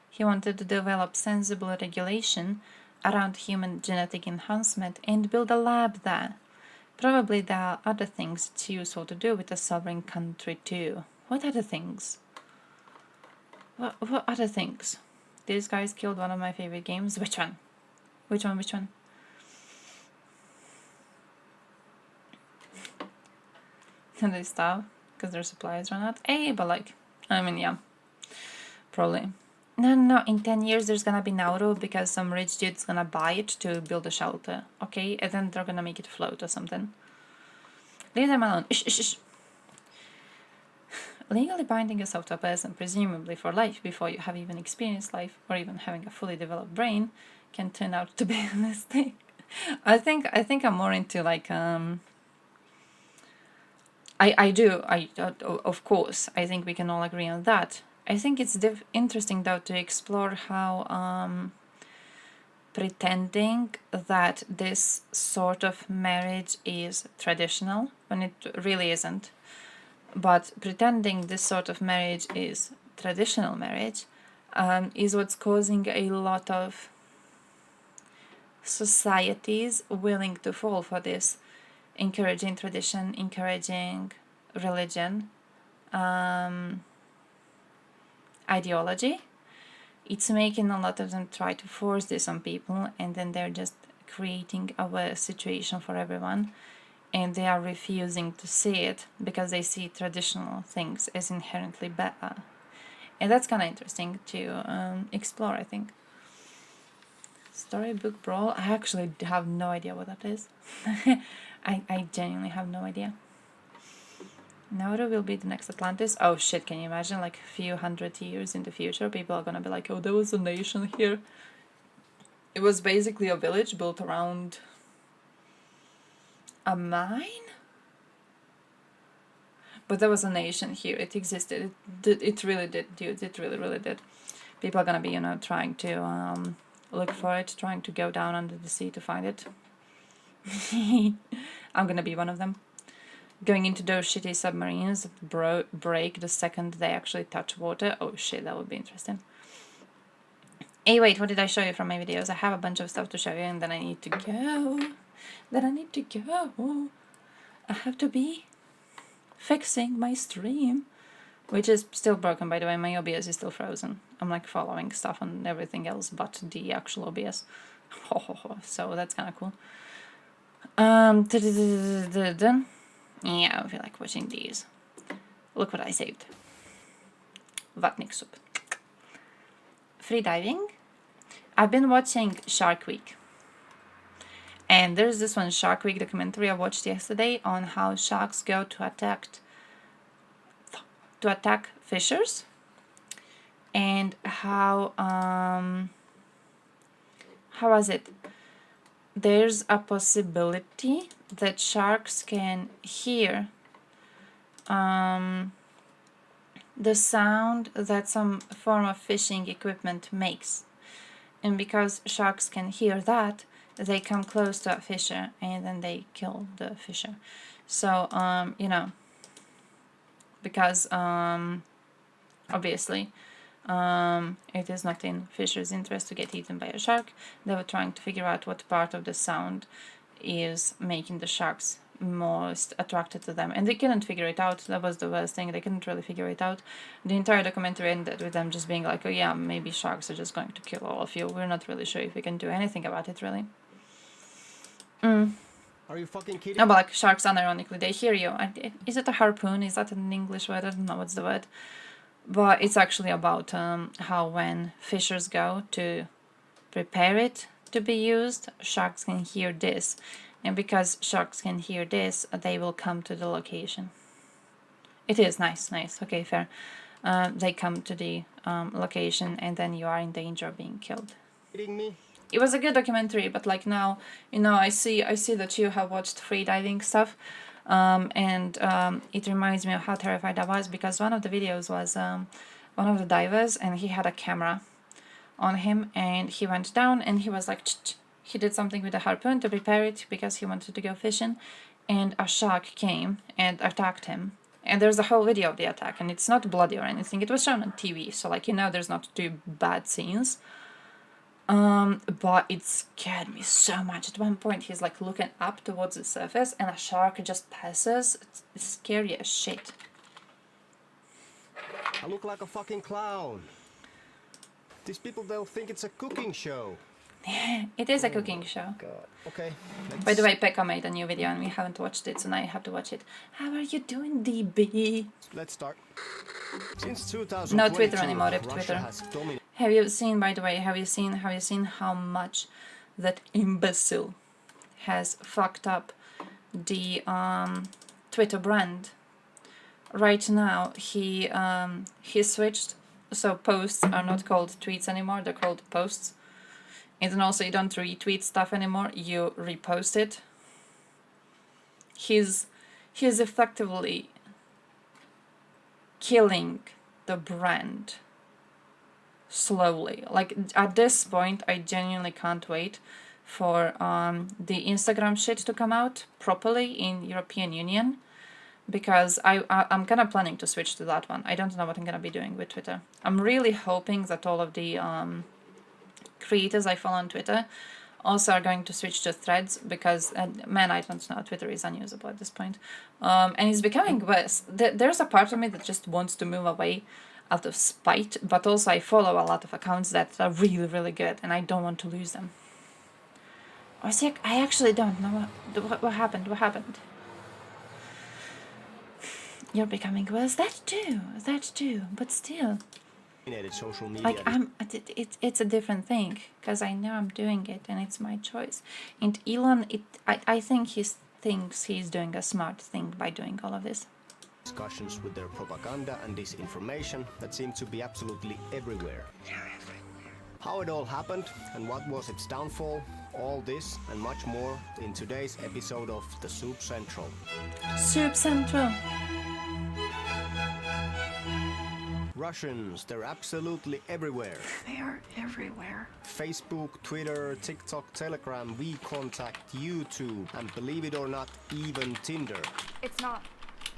Speaker 11: He wanted to develop sensible regulation around human genetic enhancement and build a lab there. Probably there are other things it's useful to do with a sovereign country too. What other things? What other things? These guys killed one of my favorite games. Which one? Which one? And they stop because their supplies run out. Hey, but like, I mean, yeah, probably. No, in 10 years there's gonna be Nauru because some rich dude's gonna buy it to build a shelter, okay? And then they're gonna make it float or something. Leave them alone. Shh. Legally binding yourself to a person, presumably for life, before you have even experienced life, or even having a fully developed brain, can turn out to be a mistake. I think I'm more into like of course, I think we can all agree on that. I think it's interesting though to explore how pretending that this sort of marriage is traditional when it really isn't, but pretending this sort of marriage is traditional marriage is what's causing a lot of societies willing to fall for this, encouraging tradition, encouraging religion, ideology. It's making a lot of them try to force this on people, and then they're just creating a worse situation for everyone, and they are refusing to see it because they see traditional things as inherently better. And that's kind of interesting to explore, I think. Storybook Brawl? I actually have no idea what that is. I genuinely have no idea. Nauru will be the next Atlantis. Oh shit, can you imagine, like a few hundred years in the future, people are gonna be like, oh, there was a nation here. It was basically a village built around a mine? But there was a nation here, it existed, it really did, dude, it really, really did. People are gonna be, you know, trying to look for it, trying to go down under the sea to find it. I'm gonna be one of them. Going into those shitty submarines that break the second they actually touch water. Oh shit, that would be interesting. Hey, wait, what did I show you from my videos? I have a bunch of stuff to show you and then I need to go. I have to be fixing my stream. Which is still broken, by the way. My OBS is still frozen. I'm like following stuff on everything else but the actual OBS. So that's kind of cool. Yeah, I feel like watching these. Look what I saved. Vatnik soup. Free diving. I've been watching Shark Week. And there's this one Shark Week documentary I watched yesterday on how sharks go to attack fishers, and how was it? There's a possibility that sharks can hear the sound that some form of fishing equipment makes, and because sharks can hear that, they come close to a fisher and then they kill the fisher. So you know, because obviously it is not in fishers' interest to get eaten by a shark. They were trying to figure out what part of the sound is making the sharks most attracted to them, and they couldn't figure it out. That was the worst thing, they couldn't really figure it out. The entire documentary ended with them just being like, oh yeah, maybe sharks are just going to kill all of you. We're not really sure if we can do anything about it, really.
Speaker 2: Are you fucking kidding?
Speaker 11: No, but like sharks, unironically, they hear you. Is it a harpoon? Is that an English word? I don't know what's the word. But it's actually about how when fishers go to prepare it to be used, sharks can hear this. And because sharks can hear this, they will come to the location. It is nice. Okay, fair. They come to the location and then you are in danger of being killed.
Speaker 2: Kidding me?
Speaker 11: It was a good documentary, but like now, you know, I see that you have watched freediving stuff, and it reminds me of how terrified I was, because one of the videos was one of the divers, and he had a camera on him, and he went down, and he was like, he did something with a harpoon to prepare it because he wanted to go fishing, and a shark came and attacked him. And there's a whole video of the attack, and it's not bloody or anything. It was shown on TV, so like, you know, there's not too bad scenes. But it scared me so much. At one point, he's like looking up towards the surface, and a shark just passes. It's scary as shit.
Speaker 2: I look like a fucking clown. These people, they'll think it's a cooking show.
Speaker 11: It is a cooking show.
Speaker 2: God. Okay.
Speaker 11: By the way, Pekka made a new video and we haven't watched it, so now you have to watch it. How are you doing, DB?
Speaker 2: Let's start. Since 2022,
Speaker 11: no Twitter anymore, rip Twitter.
Speaker 2: Has dominated.
Speaker 11: Have you seen, by the way, have you seen how much that imbecile has fucked up the Twitter brand? Right now, he switched, so posts are not called tweets anymore, they're called posts. And then also you don't retweet stuff anymore, you repost it. He's effectively killing the brand slowly. Like, at this point, I genuinely can't wait for the Instagram shit to come out properly in European Union, because I'm kind of planning to switch to that one. I don't know what I'm gonna be doing with Twitter. I'm really hoping that all of the creators I follow on Twitter also are going to switch to Threads, because man, I don't know, Twitter is unusable at this point, and it's becoming worse. There's a part of me that just wants to move away out of spite, but also I follow a lot of accounts that are really, really good, and I don't want to lose them. I actually don't know what happened. What happened? You're becoming worse. That too, but still.
Speaker 2: Social media.
Speaker 11: Like, it's a different thing, because I know I'm doing it and it's my choice. And Elon, I think he thinks he's doing a smart thing by doing all of this.
Speaker 2: discussions with their propaganda and disinformation that seem to be absolutely everywhere. How it all happened and what was its downfall, all this and much more in today's episode of The Soup Central.
Speaker 11: Soup Central.
Speaker 2: Russians, they're absolutely everywhere.
Speaker 11: They are everywhere.
Speaker 2: Facebook, Twitter, TikTok, Telegram, WeContact, YouTube, and believe it or not, even Tinder.
Speaker 7: It's not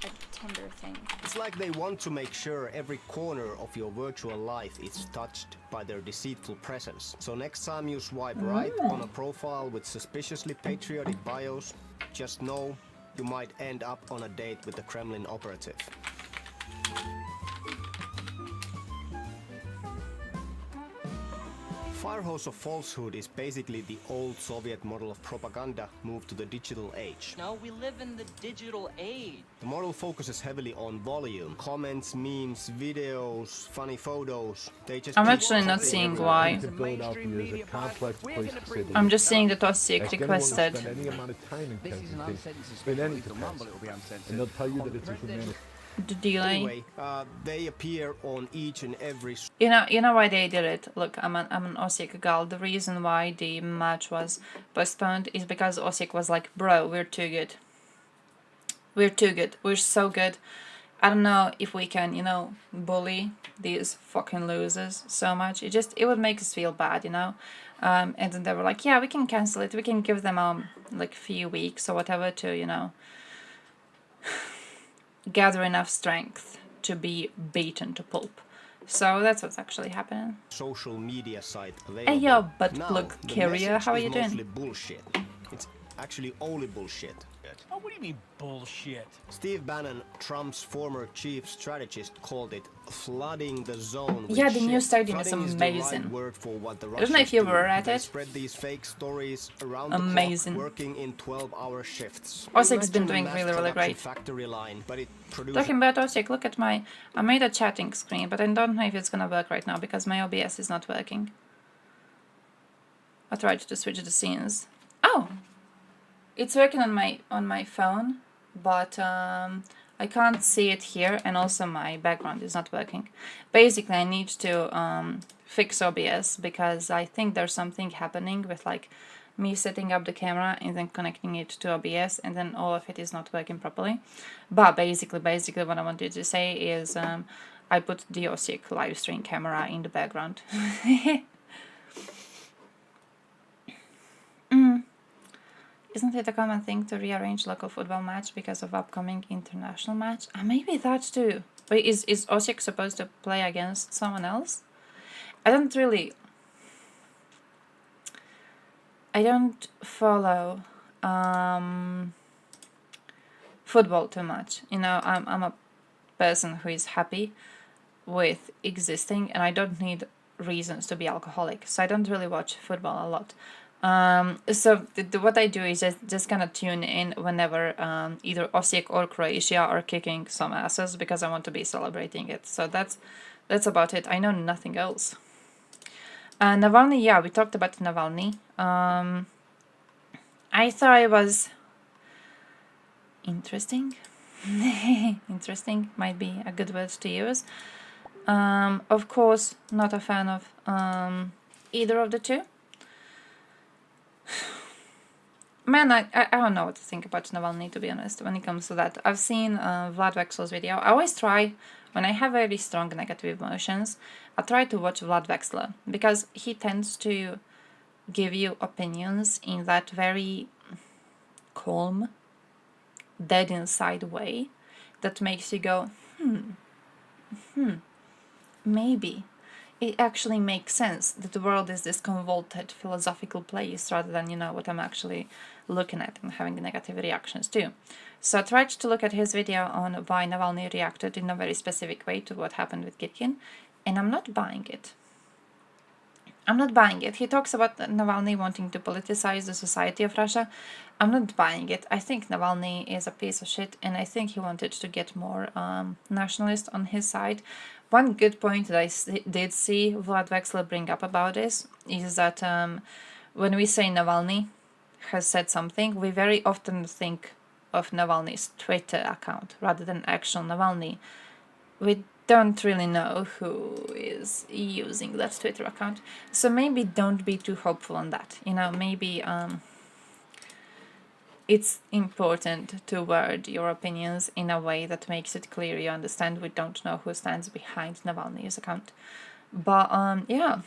Speaker 7: a Tinder thing.
Speaker 2: It's like they want to make sure every corner of your virtual life is touched by their deceitful presence. So next time you swipe right on a profile with suspiciously patriotic bios, just know you might end up on a date with the Kremlin operative. Firehose of falsehood is basically the old Soviet model of propaganda moved to the digital age.
Speaker 10: No, we live in the digital age.
Speaker 2: The model focuses heavily on volume. Comments, memes, videos, funny photos. They just
Speaker 11: I'm actually not seeing why. I'm just seeing that Osik requested.
Speaker 23: This is an uncensored story. It's mumble, it'll be uncensored. And they'll tell you that it's a humanitarian.
Speaker 11: The delay.
Speaker 2: Anyway, they appear on each and every.
Speaker 11: You know why they did it. Look, I'm an Osik gal. The reason why the match was postponed is because Osik was like, "Bro, we're too good. We're too good. We're so good. I don't know if we can, bully these fucking losers so much. It would make us feel bad, And then they were like, yeah, we can cancel it. We can give them like a few weeks or whatever to, gather enough strength to be beaten to pulp. So that's what's actually happening.
Speaker 2: Social media site available.
Speaker 11: Hey yo, but
Speaker 2: now,
Speaker 11: look, Kyria, how are you doing?
Speaker 2: Mostly bullshit. It's actually only bullshit.
Speaker 24: Oh, what do you mean bullshit?
Speaker 2: Steve Bannon, Trump's former chief strategist, called it flooding the zone.
Speaker 11: Yeah, the
Speaker 2: shit.
Speaker 11: new stadium is
Speaker 2: Flooding
Speaker 11: amazing.
Speaker 2: the right word for what the
Speaker 11: I don't know if you were
Speaker 2: Russians
Speaker 11: at
Speaker 2: do. They
Speaker 11: it.
Speaker 2: spread these fake stories around
Speaker 11: Amazing.
Speaker 2: the clock, working in 12-hour shifts.
Speaker 11: Osik's been
Speaker 2: Imagine
Speaker 11: doing
Speaker 2: a mass
Speaker 11: really, really
Speaker 2: production
Speaker 11: great.
Speaker 2: Factory line, but it produces
Speaker 11: Talking about Osik, look at I made a chatting screen, but I don't know if it's gonna work right now because my OBS is not working. I tried to switch the scenes. Oh! It's working on my phone, but I can't see it here, and also my background is not working. Basically, I need to fix OBS because I think there's something happening with like me setting up the camera and then connecting it to OBS, and then all of it is not working properly. But basically what I wanted to say is I put the Osik live stream camera in the background. Isn't it a common thing to rearrange local football match because of upcoming international match? Maybe that too. Wait, is Osik supposed to play against someone else? I don't follow football too much. I'm a person who is happy with existing, and I don't need reasons to be alcoholic. So I don't really watch football a lot. So what I do is just kind of tune in whenever either Osijek or Croatia are kicking some asses because I want to be celebrating it. So that's about it. I know nothing else. Navalny, yeah, we talked about Navalny. I thought it was interesting. Interesting might be a good word to use. Of course, not a fan of either of the two. Man, I don't know what to think about Navalny, to be honest, when it comes to that. I've seen Vlad Vexel's video. I always try, when I have very strong negative emotions, I try to watch Vlad Vexler, because he tends to give you opinions in that very calm, dead inside way that makes you go, maybe. It actually makes sense that the world is this convoluted philosophical place rather than, what I'm actually looking at and having negative reactions to. So I tried to look at his video on why Navalny reacted in a very specific way to what happened with Girkin, and I'm not buying it. I'm not buying it. He talks about Navalny wanting to politicize the society of Russia. I'm not buying it. I think Navalny is a piece of shit, and I think he wanted to get more nationalist on his side. One good point that I did see Vlad Vexler bring up about this is that when we say Navalny has said something, we very often think of Navalny's Twitter account rather than actual Navalny. We don't really know who is using that Twitter account, so maybe don't be too hopeful on that. You know, maybe it's important to word your opinions in a way that makes it clear you understand we don't know who stands behind Navalny's account. But yeah,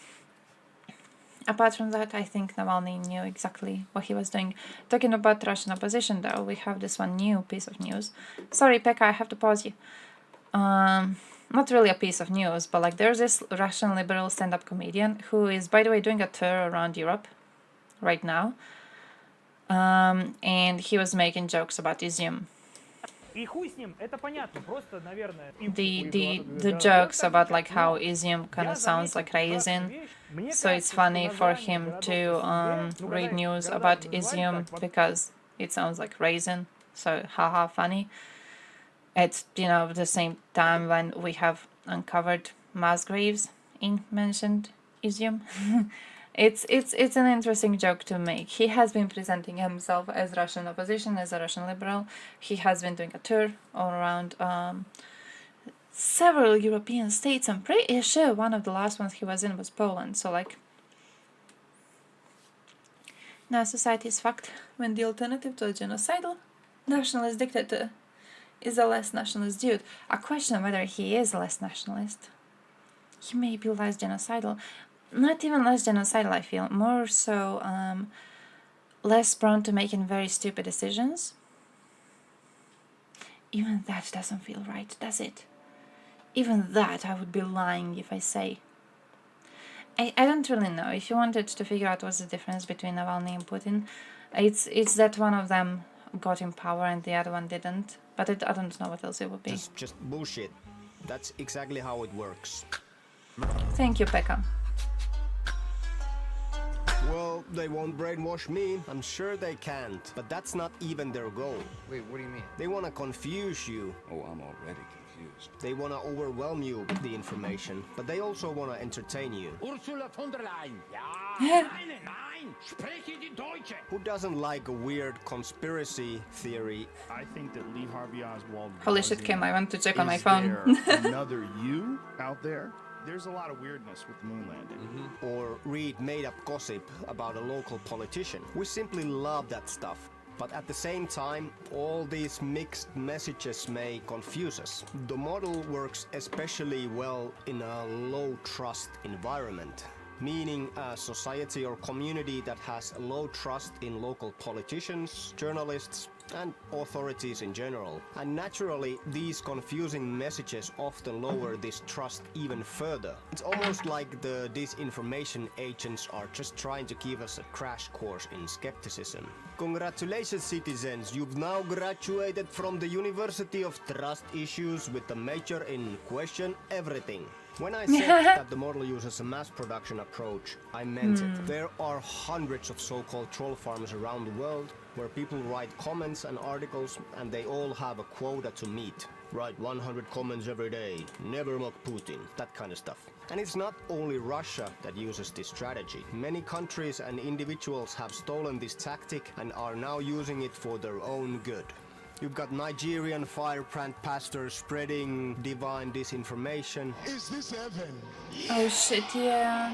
Speaker 11: apart from that, I think Navalny knew exactly what he was doing. Talking about Russian opposition though, we have this one new piece of news. Sorry, Pekka, I have to pause you. Not really a piece of news, but like there's this Russian liberal stand-up comedian who is, by the way, doing a tour around Europe right now. And he was making jokes about Izium. The jokes about like how Izium kind of sounds like raisin, so it's funny for him to read news about Izium because it sounds like raisin, so haha funny. At, you know, the same time when we have uncovered mass graves in mentioned Izium. It's an interesting joke to make. He has been presenting himself as Russian opposition, as a Russian liberal. He has been doing a tour all around several European states. I'm pretty sure one of the last ones he was in was Poland. So like, now society is fucked when the alternative to a genocidal nationalist dictator is a less nationalist dude. I question whether he is less nationalist. He may be less genocidal. Not even less genocidal, I feel. More so less prone to making very stupid decisions. Even that doesn't feel right, does it? Even that I would be lying if I say. I don't really know. If you wanted to figure out what's the difference between Navalny and Putin, it's that one of them got in power and the other one didn't. But I don't know what else it would be.
Speaker 2: Just bullshit. That's exactly how it works.
Speaker 11: Thank you, Pekka.
Speaker 2: Well, they won't brainwash me. I'm sure they can't. But that's not even their goal.
Speaker 1: Wait, what do you mean?
Speaker 2: They want to confuse you.
Speaker 1: Oh, I'm already confused.
Speaker 2: They want to overwhelm you with the information. But they also want to entertain you.
Speaker 23: Ursula von der Leyen. Ja, nein, spreche die Deutsche.
Speaker 2: Who doesn't like a weird conspiracy theory?
Speaker 3: I think that Lee Harvey Oswald.
Speaker 11: Holy shit, Kim, I went to check on my phone.
Speaker 3: Another you out there? There's a lot of weirdness with the moon landing.
Speaker 2: Or read made-up gossip about a local politician. We simply love that stuff. But at the same time, all these mixed messages may confuse us. The model works especially well in a low-trust environment, meaning a society or community that has low trust in local politicians, journalists, and authorities in general. And naturally, these confusing messages often lower this trust even further. It's almost like the disinformation agents are just trying to give us a crash course in skepticism. Congratulations, citizens! You've now graduated from the University of Trust Issues with a major in Question Everything. When I said that the model uses a mass production approach, I meant it. There are hundreds of so-called troll farms around the world where people write comments and articles and they all have a quota to meet. Write 100 comments every day, never mock Putin, that kind of stuff. And it's not only Russia that uses this strategy. Many countries and individuals have stolen this tactic and are now using it for their own good. You've got Nigerian firebrand pastors spreading divine disinformation.
Speaker 23: Is this heaven?
Speaker 11: Oh shit, yeah.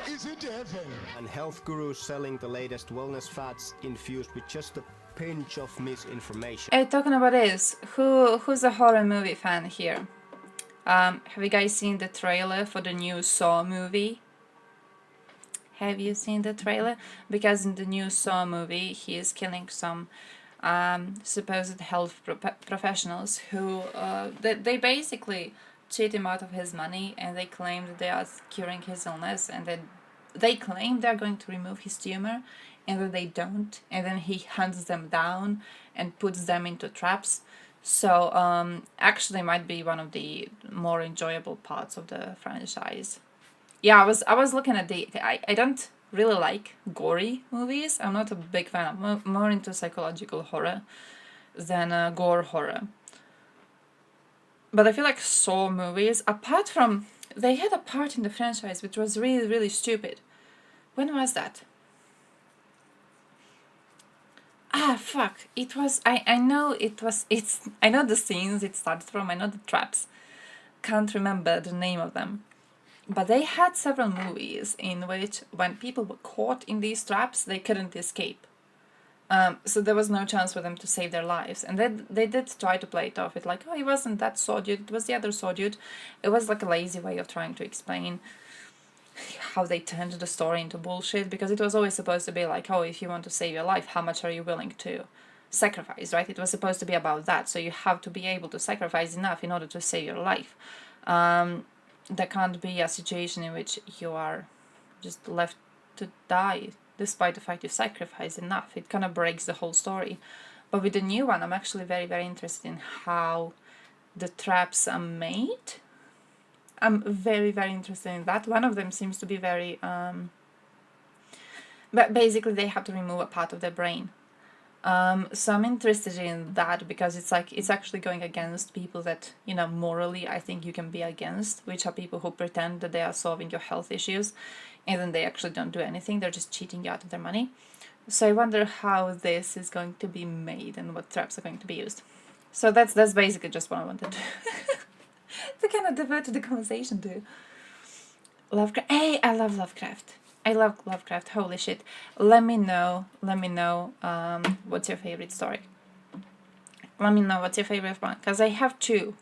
Speaker 23: Is it heaven?
Speaker 2: And health gurus selling the latest wellness fads infused with just a pinch of misinformation.
Speaker 11: Hey, talking about this, who's a horror movie fan here? Have you guys seen the trailer for the new Saw movie? Have you seen the trailer? Because in the new Saw movie, he is killing some supposed health professionals who they basically cheat him out of his money, and they claim that they are curing his illness, and then they claim they're going to remove his tumor, and then they don't, and then he hunts them down and puts them into traps. So actually might be one of the more enjoyable parts of the franchise. Yeah, I was looking at I don't really like gory movies. I'm not a big fan. I'm more into psychological horror than gore horror. But I feel like Saw movies, apart from, they had a part in the franchise which was really, really stupid. When was that? fuck. It was, I know it was, I know the scenes it started from, I know the traps. Can't remember the name of them. But they had several movies in which when people were caught in these traps, they couldn't escape. So there was no chance for them to save their lives. And they did try to play it off. It's like, oh, it wasn't that saw dude, it was the other saw dude. It was like a lazy way of trying to explain how they turned the story into bullshit, because it was always supposed to be like, oh, if you want to save your life, how much are you willing to sacrifice, right? It was supposed to be about that, so you have to be able to sacrifice enough in order to save your life. There can't be a situation in which you are just left to die despite the fact you sacrifice enough. It kind of breaks the whole story. But with the new one, I'm actually very, very interested in how the traps are made. I'm very, very interested in that. One of them seems to be very... but basically they have to remove a part of their brain. So I'm interested in that because it's like, it's actually going against people that, you know, morally I think you can be against, which are people who pretend that they are solving your health issues and then they actually don't do anything. They're just cheating you out of their money. So I wonder how this is going to be made and what traps are going to be used. So that's basically just what I wanted to kind of divert the conversation to. Lovecraft. Hey, I love Lovecraft. I love Lovecraft. Holy shit. Let me know what's your favorite story. Let me know what's your favorite one, because I have two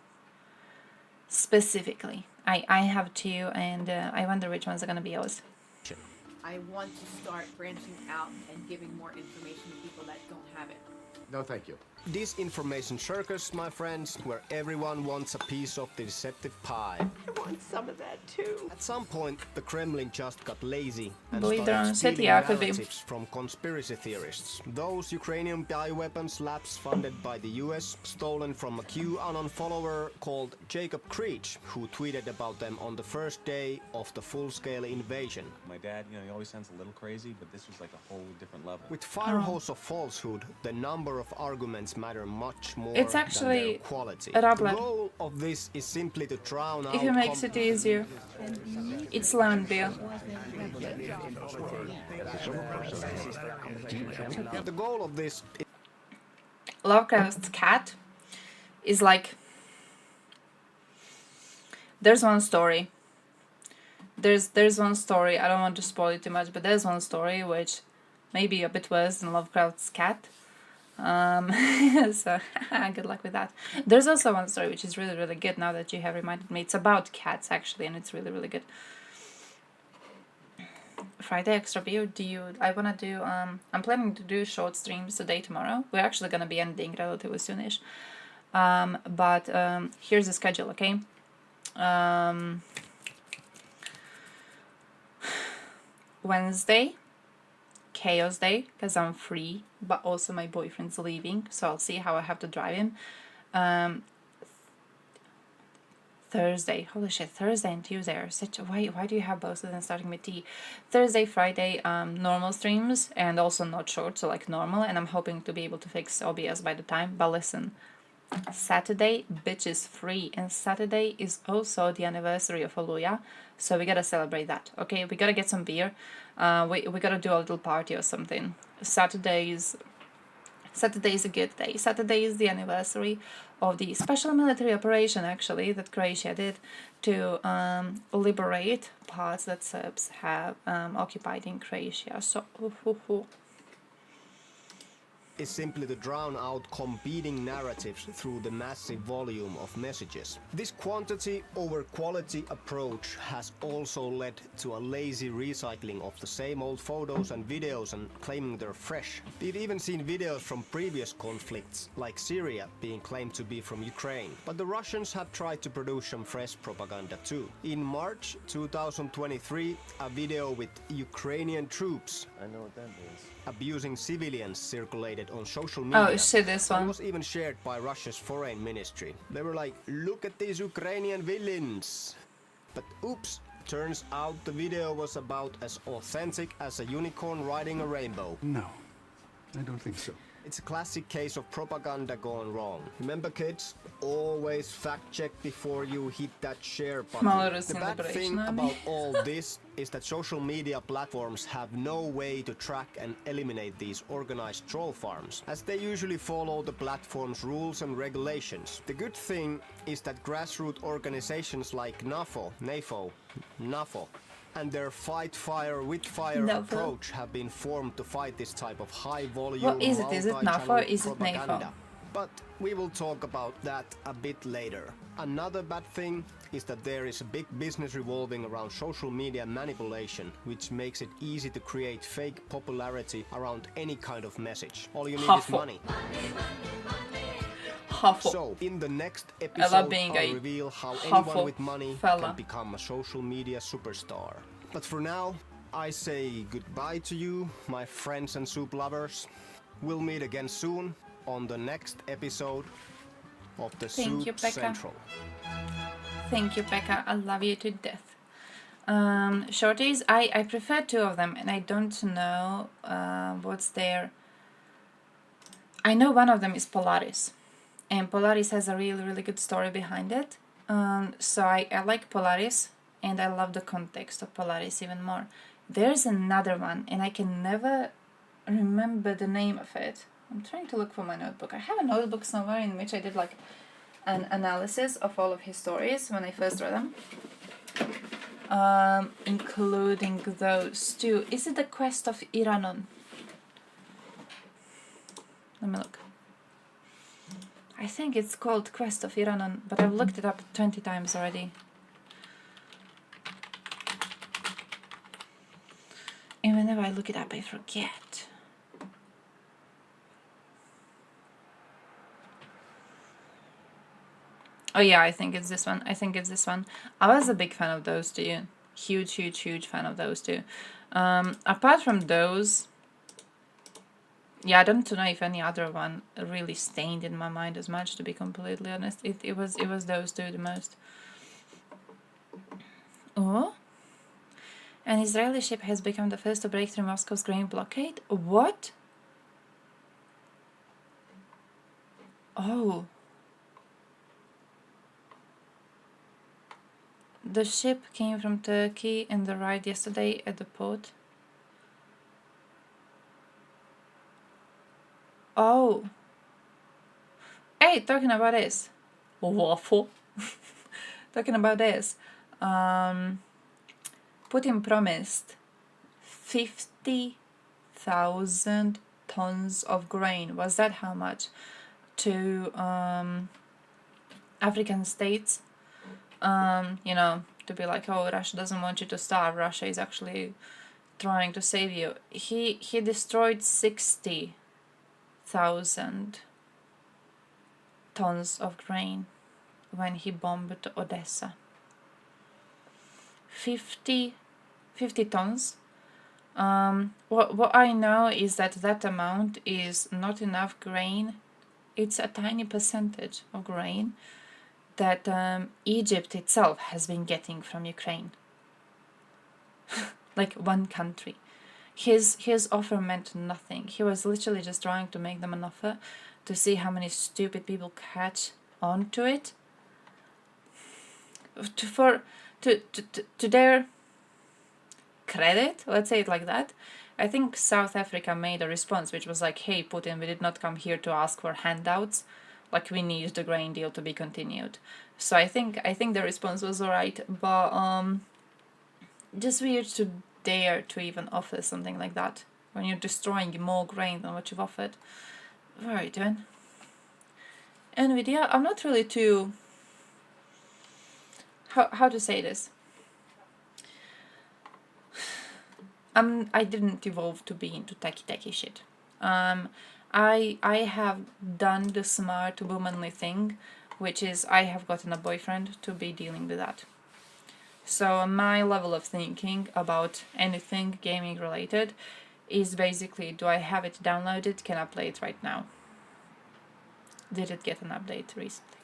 Speaker 11: specifically. I have two, and I wonder which ones are going to be yours.
Speaker 5: I want to start branching out and giving more information to people that don't have it.
Speaker 2: No, thank you. Disinformation circus, my friends, where everyone wants a piece of the deceptive pie.
Speaker 5: I want some of that too.
Speaker 2: At some point, the Kremlin just got lazy and
Speaker 11: Believe
Speaker 2: started
Speaker 11: city,
Speaker 2: stealing
Speaker 11: yeah, could be.
Speaker 2: narratives from conspiracy theorists. Those Ukrainian bioweapons labs funded by the US, stolen from a QAnon follower called Jacob Creech, who tweeted about them on the first day of the full-scale invasion.
Speaker 9: My dad, you know, he always sounds a little crazy, but this was like a whole different level.
Speaker 2: With fire hose of falsehood, the number of arguments matter much more
Speaker 11: It's
Speaker 2: than
Speaker 11: actually
Speaker 2: their quality.
Speaker 11: a
Speaker 2: The
Speaker 11: Rablet.
Speaker 2: goal of this is simply to drown out...
Speaker 11: If it makes it easier. It's lemon beer.
Speaker 2: The goal of this...
Speaker 11: Lovecraft's cat is like... There's one story. There's one story, I don't want to spoil it too much, but there's one story which may be a bit worse than Lovecraft's cat. So good luck with that. There's also one story which is really, really good now that you have reminded me. It's about cats actually, and it's really, really good. Friday extra beer. I wanna do I'm planning to do short streams today, tomorrow. We're actually gonna be ending relatively soonish. But here's the schedule, okay? Wednesday, Chaos Day, because I'm free, but also my boyfriend's leaving, so I'll see how I have to drive him. Thursday, holy shit, Thursday and Tuesday are such a... Why do you have both of them starting with T? Thursday, Friday, normal streams, and also not short, so like normal, and I'm hoping to be able to fix OBS by the time, but listen. Saturday, bitch is free, and Saturday is also the anniversary of Oluya, so we gotta celebrate that, okay? We gotta get some beer, we gotta do a little party or something. Saturday is a good day. Saturday is the anniversary of the special military operation, actually, that Croatia did to liberate parts that Serbs have occupied in Croatia, so
Speaker 2: is simply to drown out competing narratives through the massive volume of messages. This quantity over quality approach has also led to a lazy recycling of the same old photos and videos and claiming they're fresh. We've even seen videos from previous conflicts, like Syria, being claimed to be from Ukraine. But the Russians have tried to produce some fresh propaganda too. In March 2023, a video with Ukrainian troops, I know what that means, abusing civilians circulated on social media.
Speaker 11: Oh shit, this one.
Speaker 2: It was even shared by Russia's foreign ministry. They were like, look at these Ukrainian villains. But oops, turns out the video was about as authentic as a unicorn riding a rainbow.
Speaker 23: No, I don't think so.
Speaker 2: It's a classic case of propaganda gone wrong. Remember, kids? Always fact check before you hit that share button. The bad thing about all this is that social media platforms have no way to track and eliminate these organized troll farms, as they usually follow the platform's rules and regulations. The good thing is that grassroots organizations like NAFO, and their fight fire with fire approach have been formed to fight this type of high volume
Speaker 11: What is it? Is it NAFO or is it
Speaker 2: propaganda. But we will talk about that a bit later. Another bad thing is that there is a big business revolving around social media manipulation, which makes it easy to create fake popularity around any kind of message. All you need is money. So, in the next episode, I'll reveal how anyone with money can become a social media superstar. But for now, I say goodbye to you, my friends and soup lovers. We'll meet again soon on the next episode of the Soup Central.
Speaker 11: Thank you, Pekka. I love you to death. Shorties, I prefer two of them, and I don't know what's their... I know one of them is Polaris. And Polaris has a really good story behind it. So I like Polaris, and I love the context of Polaris even more. There's another one, and I can never remember the name of it. I'm trying to look for my notebook. I have a notebook somewhere in which I did like an analysis of all of his stories when I first read them. Including those two. Is it the Quest of Iranon? Let me look. I think it's called Quest of Iranon, but I've looked it up 20 times already. And whenever I look it up, I forget. Oh yeah, I think it's this one. I was a big fan of those two. Huge fan of those two. Apart from those... Yeah, I don't know if any other one really stained in my mind as much, to be completely honest. It was those two the most. Oh? An Israeli ship has become the first to break through Moscow's grain blockade? What? Oh. The ship came from Turkey and arrived yesterday at the port. Oh. Hey, talking about this. Waffle. Talking about this. Putin promised 50,000 tons of grain. Was that how much? To African states. You know, to be like, oh, Russia doesn't want you to starve. Russia is actually trying to save you. He destroyed 60,000 tons of grain when he bombed Odessa. 50 tons. What I know is that amount is not enough grain. It's a tiny percentage of grain that Egypt itself has been getting from Ukraine. Like one country. His offer meant nothing. He was literally just trying to make them an offer to see how many stupid people catch on to it. To their credit, let's say it like that, I think South Africa made a response which was like, hey Putin, we did not come here to ask for handouts, like we need the grain deal to be continued. So I think the response was alright, but just weird to dare to even offer something like that when you're destroying more grain than what you've offered. What are you doing? Nvidia, I'm not really too... How to say this? I didn't evolve to be into techie shit. I have done the smart womanly thing, which is I have gotten a boyfriend to be dealing with that. So my level of thinking about anything gaming related is basically, do I have it downloaded? Can I play it right now? Did it get an update recently?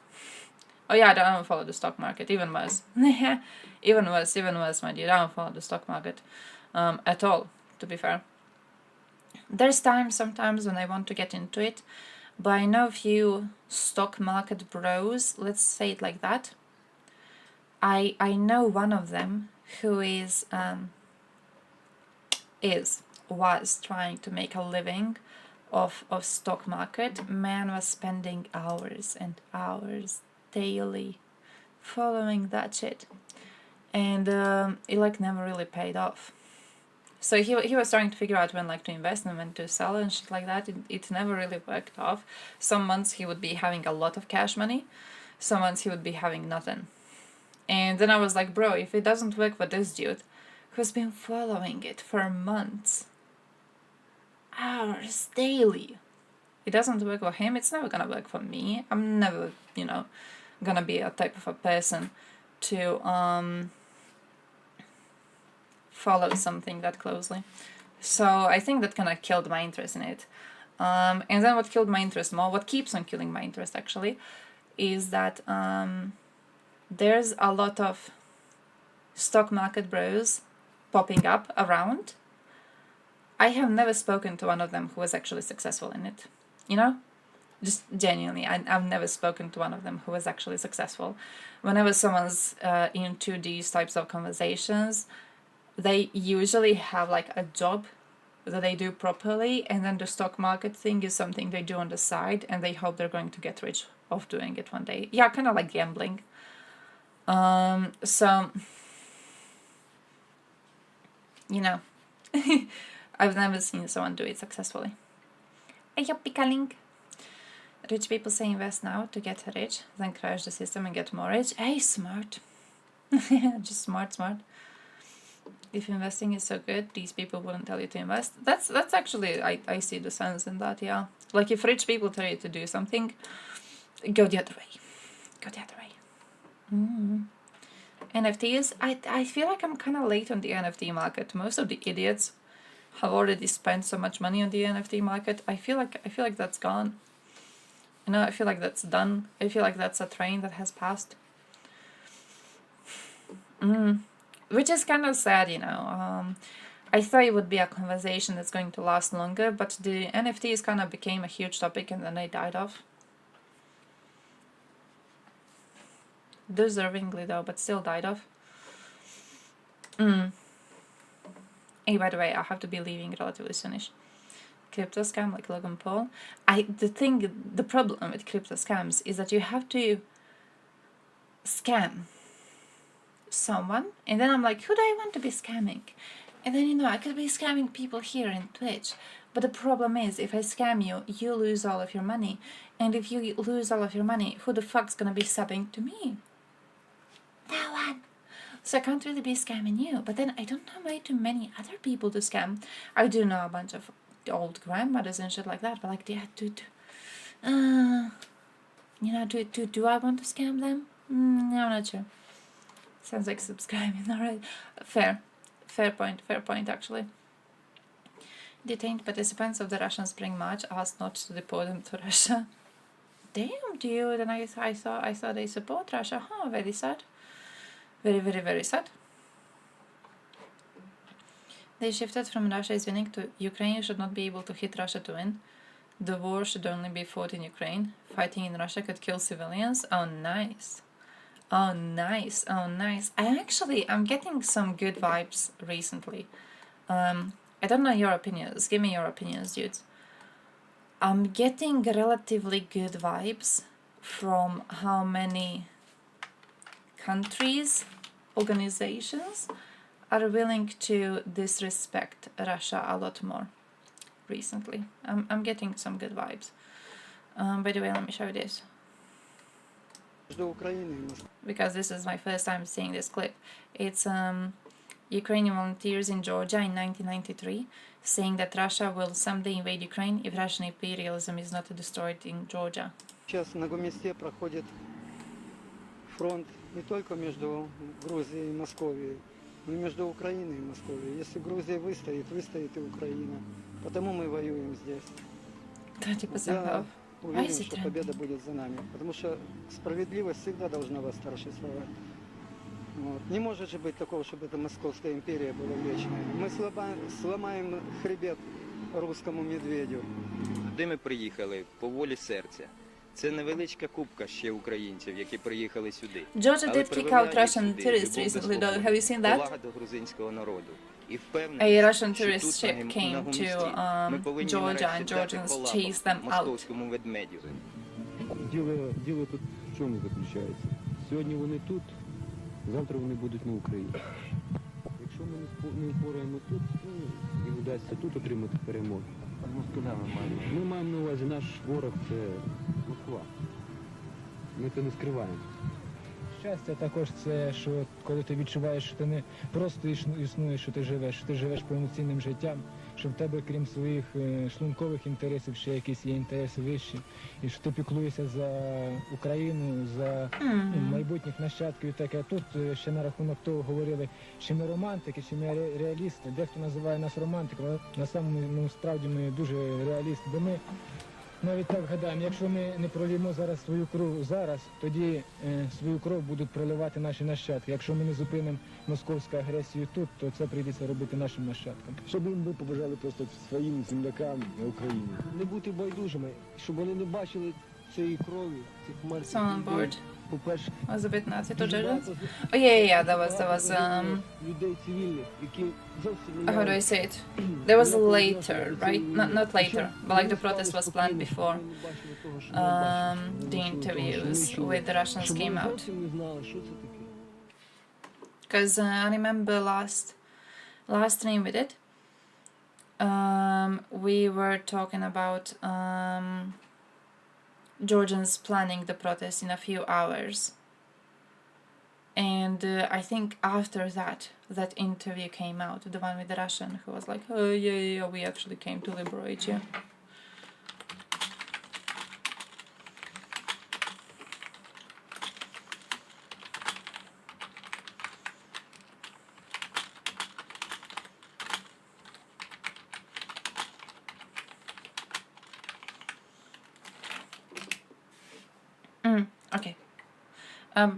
Speaker 11: Oh yeah, I don't follow the stock market, even worse. even worse, my dude, I don't follow the stock market at all, to be fair. there's sometimes when I want to get into it, but I know a few stock market bros, let's say it like that. I know one of them who was trying to make a living of stock market. Man was spending hours and hours daily following that shit, and it like never really paid off. So he was trying to figure out when like to invest and when to sell and shit like that. It never really worked off. Some months he would be having a lot of cash money, some months he would be having nothing. And then I was like, bro, if it doesn't work for this dude who's been following it for months, hours daily, it doesn't work for him, it's never gonna work for me. I'm never, you know, gonna be a type of a person to follow something that closely. So I think that kind of killed my interest in it. And then what killed my interest more, what keeps on killing my interest actually, is that there's a lot of stock market bros popping up around. I have never spoken to one of them who was actually successful in it. You know? Just genuinely, I've never spoken to one of them who was actually successful. Whenever someone's into these types of conversations, they usually have like a job that they do properly, and then the stock market thing is something they do on the side, and they hope they're going to get rich off doing it one day. Yeah, kind of like gambling. So, you know, I've never seen someone do it successfully. Yuppie calling. Rich people say invest now to get rich, then crash the system and get more rich. Hey, smart. Just smart. If investing is so good, these people wouldn't tell you to invest. That's actually, I see the sense in that, yeah. Like if rich people tell you to do something, go the other way. Go the other way. NFTs, I feel like I'm kind of late on the NFT market. Most of the idiots have already spent so much money on the NFT market. I feel like that's gone. You know, I feel like that's done. I feel like that's a train that has passed. Which is kind of sad, you know. I thought it would be a conversation that's going to last longer, but the NFTs kind of became a huge topic and then they died off. Deservingly though, but still died off. Hey, by the way, I have to be leaving relatively soonish. Crypto scam like Logan Paul. The problem with crypto scams is that you have to scam someone, and then I'm like, who do I want to be scamming? And then, you know, I could be scamming people here in Twitch, but the problem is, if I scam you, you lose all of your money, and if you lose all of your money, who the fuck's gonna be subbing to me? No one. So I can't really be scamming you, but then I don't know way too many other people to scam. I do know a bunch of old grandmothers and shit like that, but like, yeah, you know, do I want to scam them? I'm not sure. Sounds like subscribing already. Fair point actually. Detained participants of the Russian Spring March asked not to deport them to Russia. Damn, dude, and I thought they support Russia. Huh, very sad. Very sad. They shifted from Russia is winning to Ukraine should not be able to hit Russia to win. The war should only be fought in Ukraine. Fighting in Russia could kill civilians. Oh, nice. Oh, nice. I'm getting some good vibes recently. I don't know your opinions. Give me your opinions, dudes. I'm getting relatively good vibes from how many countries, organizations are willing to disrespect Russia a lot more recently. I'm getting some good vibes. By the way, let me show you this. Because this is my first time seeing this clip. It's Ukrainian volunteers in Georgia in 1993 saying that Russia will someday invade Ukraine if Russian imperialism is not destroyed in Georgia.
Speaker 13: Сейчас на Гомельсе проходит фронт не только между Грузией и Московией, но и между Украиной и Московией. Если Грузия выстоит, выстоит и Украина. Потому мы воюем здесь. Я уверен, что победа будет за нами, потому что справедливость всегда должна восторжествовать. Вот. Не может же быть такого, чтобы эта Московская империя была вечной. Мы сломаем хребет русскому медведю.
Speaker 14: Туди ми приїхали по волі серця. Це невеличка купка ще українців, які приїхали сюди.
Speaker 11: Georgia did kick out Russian tourists recently, though. Have you seen that?
Speaker 14: Повага до грузинського народу. І
Speaker 11: A
Speaker 14: впевнений,
Speaker 11: Russian
Speaker 14: що
Speaker 11: tourist
Speaker 14: тут
Speaker 11: ship
Speaker 14: на
Speaker 11: came
Speaker 14: гумсті
Speaker 11: to
Speaker 14: ми повинні
Speaker 11: Georgia,
Speaker 14: нарешті
Speaker 11: and
Speaker 14: дати
Speaker 11: Georgians
Speaker 14: по лапах
Speaker 11: chased them out.
Speaker 14: московському ведмедю.
Speaker 15: Діло тут в чому заключається? Сьогодні вони тут, завтра вони будуть на Україні. Якщо ми не впораємо тут, і вдасться тут отримати перемогу. Ми маємо на увазі, наш ворог це Москва. Ми це не скриваємо.
Speaker 16: Щастя також це, що коли ти відчуваєш, що ти не просто існуєш, що ти живеш повноцінним життям, що в тебе, крім своїх шлункових інтересів, ще якісь є інтереси вищі, і що ти піклуєшся за Україну, за майбутніх нащадків і таке. Тут ще на рахунок того говорили, чи ми романтики, чи ми реалісти. Дехто називає нас романтиками, але насправді ми дуже реалісти, бо ми навіть так гадаємо, якщо ми не проліємо зараз свою кров зараз, тоді свою кров будуть проливати наші нащадки. Якщо ми не зупинимо московську агресію тут, то це прийдеться робити нашим нащадкам.
Speaker 15: Щоб ми побажали просто своїм землякам на Україні.
Speaker 2: Не бути байдужими, щоб вони не бачили цієї крові, цих мертвих.
Speaker 11: Someone on board
Speaker 2: По-перше,
Speaker 11: was a bit Nazi to Georgians. Oh yeah, that was
Speaker 2: людей цивільних, які зовсім не
Speaker 11: how do I say it? There was later, right? Not later, but like the protest was planned before the interviews with the Russians came out. Because I remember last stream we did, we were talking about Georgians planning the protest in a few hours. And I think after that interview came out, the one with the Russian who was like, oh yeah, we actually came to liberate you. Okay.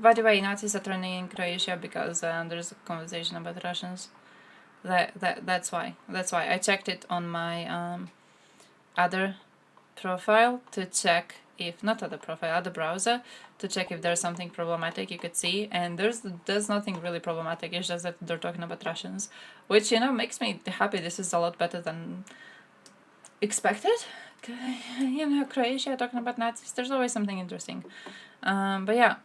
Speaker 11: By the way, Nazis are turning in Croatia because there's a conversation about Russians. That's why. I checked it on my other profile to check if other browser to check if there's something problematic you could see, and there's nothing really problematic. It's just that they're talking about Russians, which makes me happy. This is a lot better than expected. Croatia talking about Nazis. There's always something interesting. But yeah.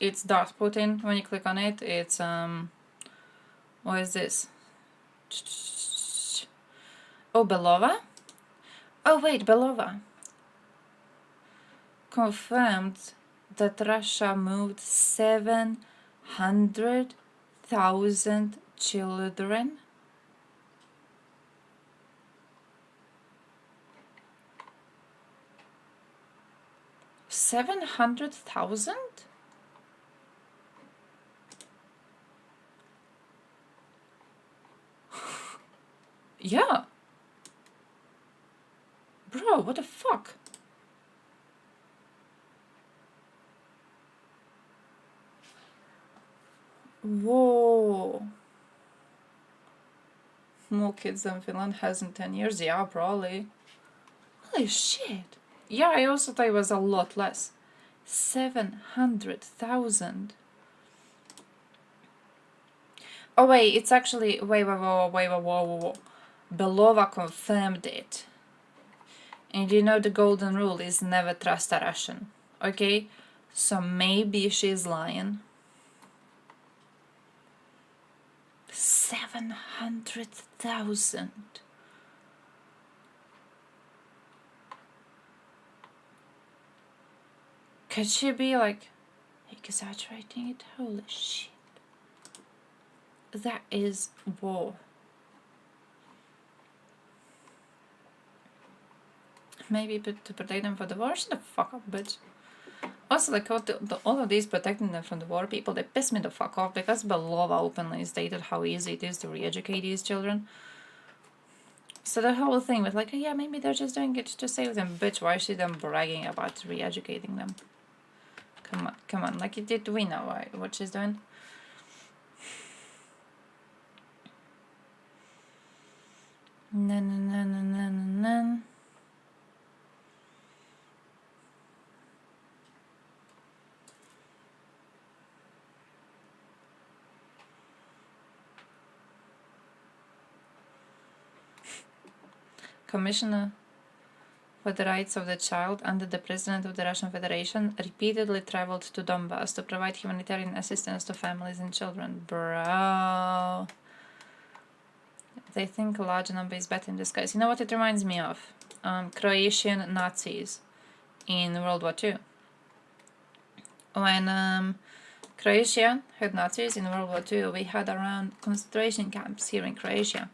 Speaker 11: It's Darth Putin. When you click on it, it's what is this? Oh, Belova? Oh wait, Belova confirmed that Russia moved 700,000 children. $700,000? Yeah. Bro, what the fuck? Whoa. More kids than Finland has in 10 years? Yeah, probably. Holy shit. Yeah, I also thought it was a lot less. 700,000. Oh wait, it's actually wait. Belova confirmed it. And the golden rule is never trust a Russian. Okay? So maybe she's lying. 700,000. Could she be like exaggerating it? Holy shit. That is war. Maybe to protect them from the war? Shut the fuck up, bitch. Also, like, all of these protecting them from the war people, they piss me the fuck off because Belova openly stated how easy it is to re-educate these children. So the whole thing was like, oh, yeah, maybe they're just doing it to save them. Bitch, why is she then bragging about re-educating them? Come on, like, we know what she's doing. Na na na na na na na. Commissioner for the Rights of the Child under the President of the Russian Federation repeatedly traveled to Donbass to provide humanitarian assistance to families and children. Bro. They think a large number is better in disguise. You know what it reminds me of? Croatian Nazis in World War II. When Croatia had Nazis in World War II, we had around concentration camps here in Croatia.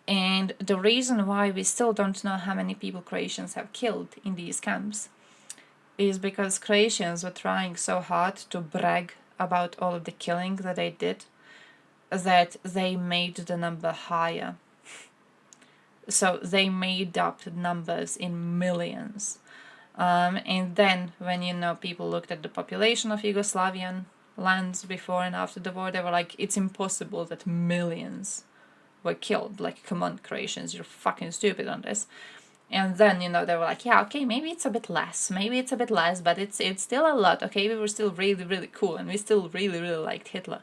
Speaker 11: And the reason why we still don't know how many people Croatians have killed in these camps is because Croatians were trying so hard to brag about all of the killing that they did that they made the number higher. So they made up the numbers in millions. And then when, you know, people looked at the population of Yugoslavian lands before and after the war, they were like, it's impossible that millions were killed. Like, come on, Croatians, you're fucking stupid on this. And then, you know, they were like, yeah, okay, maybe it's a bit less, but it's still a lot. Okay, we were still really, really cool, and we still really, really liked Hitler.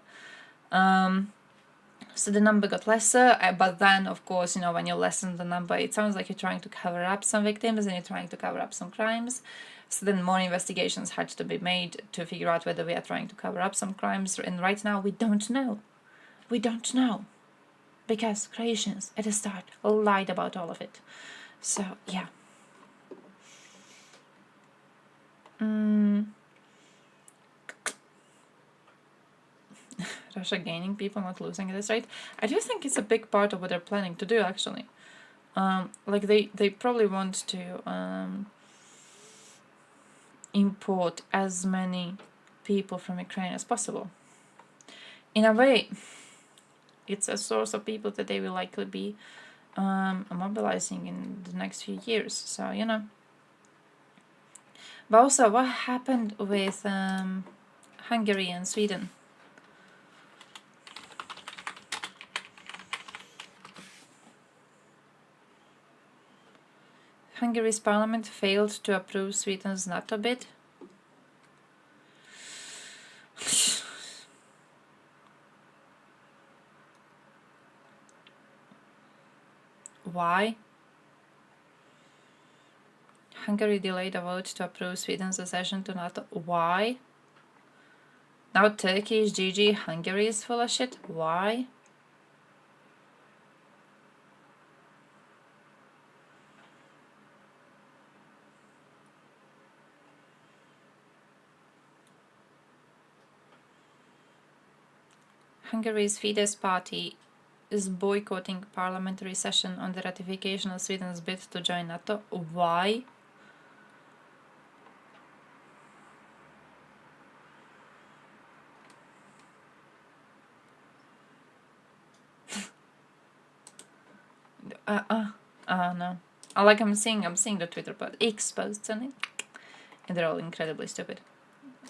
Speaker 11: So the number got lesser, but then, of course, you know, when you lessen the number, it sounds like you're trying to cover up some victims and you're trying to cover up some crimes. So then more investigations had to be made to figure out whether we are trying to cover up some crimes. And right now, we don't know. We don't know. Because Croatians, at the start, lied about all of it. So, yeah. Russia gaining people, not losing at this rate. I do think it's a big part of what they're planning to do, actually. Like, they probably want to import as many people from Ukraine as possible. In a way, it's a source of people that they will likely be mobilizing in the next few years. So, you know. But also, what happened with Hungary and Sweden? Hungary's parliament failed to approve Sweden's NATO bid. Why? Hungary delayed a vote to approve Sweden's accession to NATO. Why? Now Turkey is GG, Hungary is full of shit. Why? Hungary's Fidesz party is boycotting parliamentary session on the ratification of Sweden's bid to join NATO. Why? No. Like I'm seeing the Twitter post, X posts on it, and they're all incredibly stupid.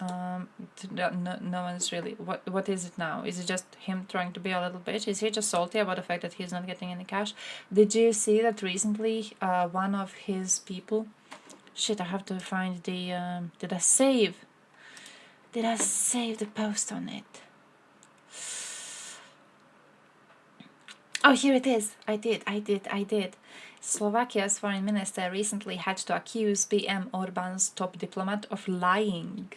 Speaker 11: No one's really. What is it now? Is it just him trying to be a little bitch? Is he just salty about the fact that he's not getting any cash? Did you see that recently? One of his people. Shit! I have to find the. Did I save the post on it? Oh, here it is. I did. Slovakia's foreign minister recently had to accuse PM Orban's top diplomat of lying.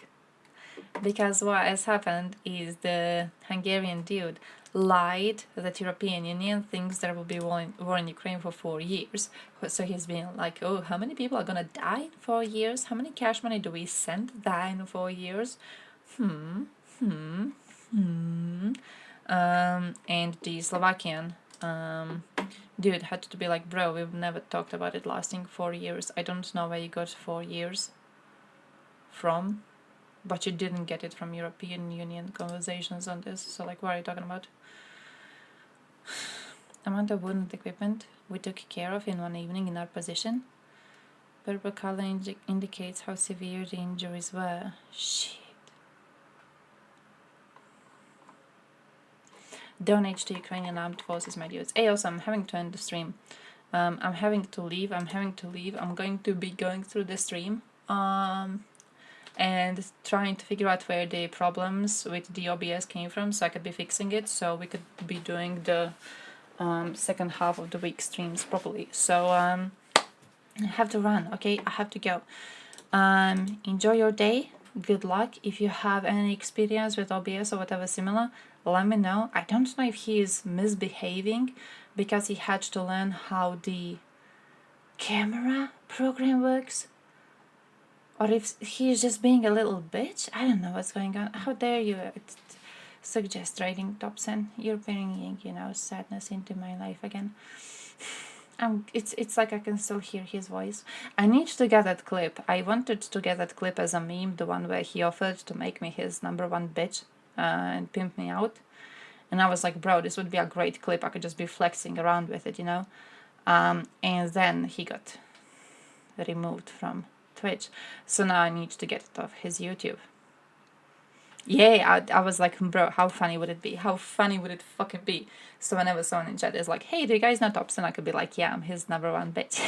Speaker 11: Because what has happened is the Hungarian dude lied that European Union thinks there will be war in Ukraine for 4 years. So he's been like, oh, how many people are gonna die in 4 years? How many cash money do we send die in 4 years? And the Slovakian dude had to be like, bro, we've never talked about it lasting 4 years. I don't know where you got 4 years from, but you didn't get it from European Union conversations on this. So, like, what are you talking about? Amount of wooden equipment we took care of in one evening in our position. Purple color indicates how severe the injuries were. Shit. donate to Ukrainian Armed Forces, my dudes. Hey, also, I'm having to end the stream. I'm having to leave. I'm going to be going through the stream and trying to figure out where the problems with the OBS came from so I could be fixing it, so we could be doing the second half of the week streams properly. So I have to run, okay? I have to go. Enjoy your day. Good luck. If you have any experience with OBS or whatever similar, let me know. I don't know if he is misbehaving because he had to learn how the camera program works, or if he's just being a little bitch. I don't know what's going on. How dare you suggest writing Dobson? You're bringing, you know, sadness into my life again. It's like I can still hear his voice. I need to get that clip. I wanted to get that clip as a meme, the one where he offered to make me his #1 bitch and pimp me out. And I was like, bro, this would be a great clip. I could just be flexing around with it, you know. And then he got removed from Twitch. So now I need to get it off his YouTube. Yeah, I was like, bro, how funny would it be? How funny would it fucking be? So whenever someone in chat is like, hey, do you guys know Dobson? I could be like, yeah, I'm his #1 bitch.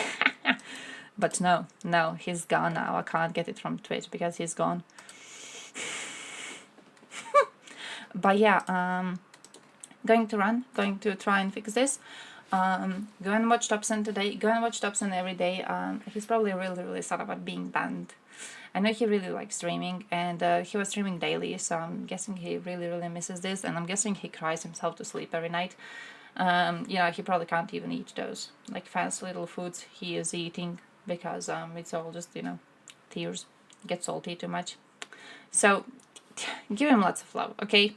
Speaker 11: But no, he's gone now. I can't get it from Twitch because he's gone. But yeah, going to run, going to try and fix this. Go and watch Dobson today. Go and watch Dobson every day. He's probably really sad about being banned. I know he really likes streaming, and he was streaming daily, so I'm guessing he really misses this, and I'm guessing he cries himself to sleep every night. You know, he probably can't even eat those like fancy little foods he is eating because it's all just, you know, tears. Get salty too much. So give him lots of love, okay?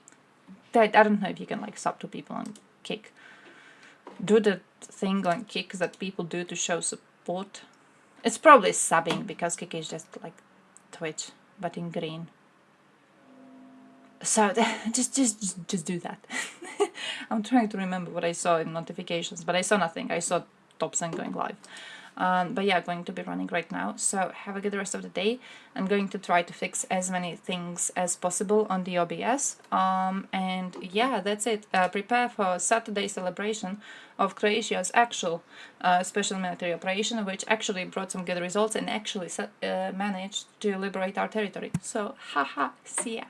Speaker 11: I don't know if you can like sub to people on Kick. Do the thing on Kick that people do to show support. It's probably subbing because Kick is just like Twitch, but in green. So just do that. I'm trying to remember what I saw in notifications, but I saw nothing. I saw Dobson going live. But yeah, going to be running right now. So have a good rest of the day. I'm going to try to fix as many things as possible on the OBS. And yeah, that's it. Prepare for Saturday celebration of Croatia's actual special military operation, which actually brought some good results and actually managed to liberate our territory. So, haha, see ya.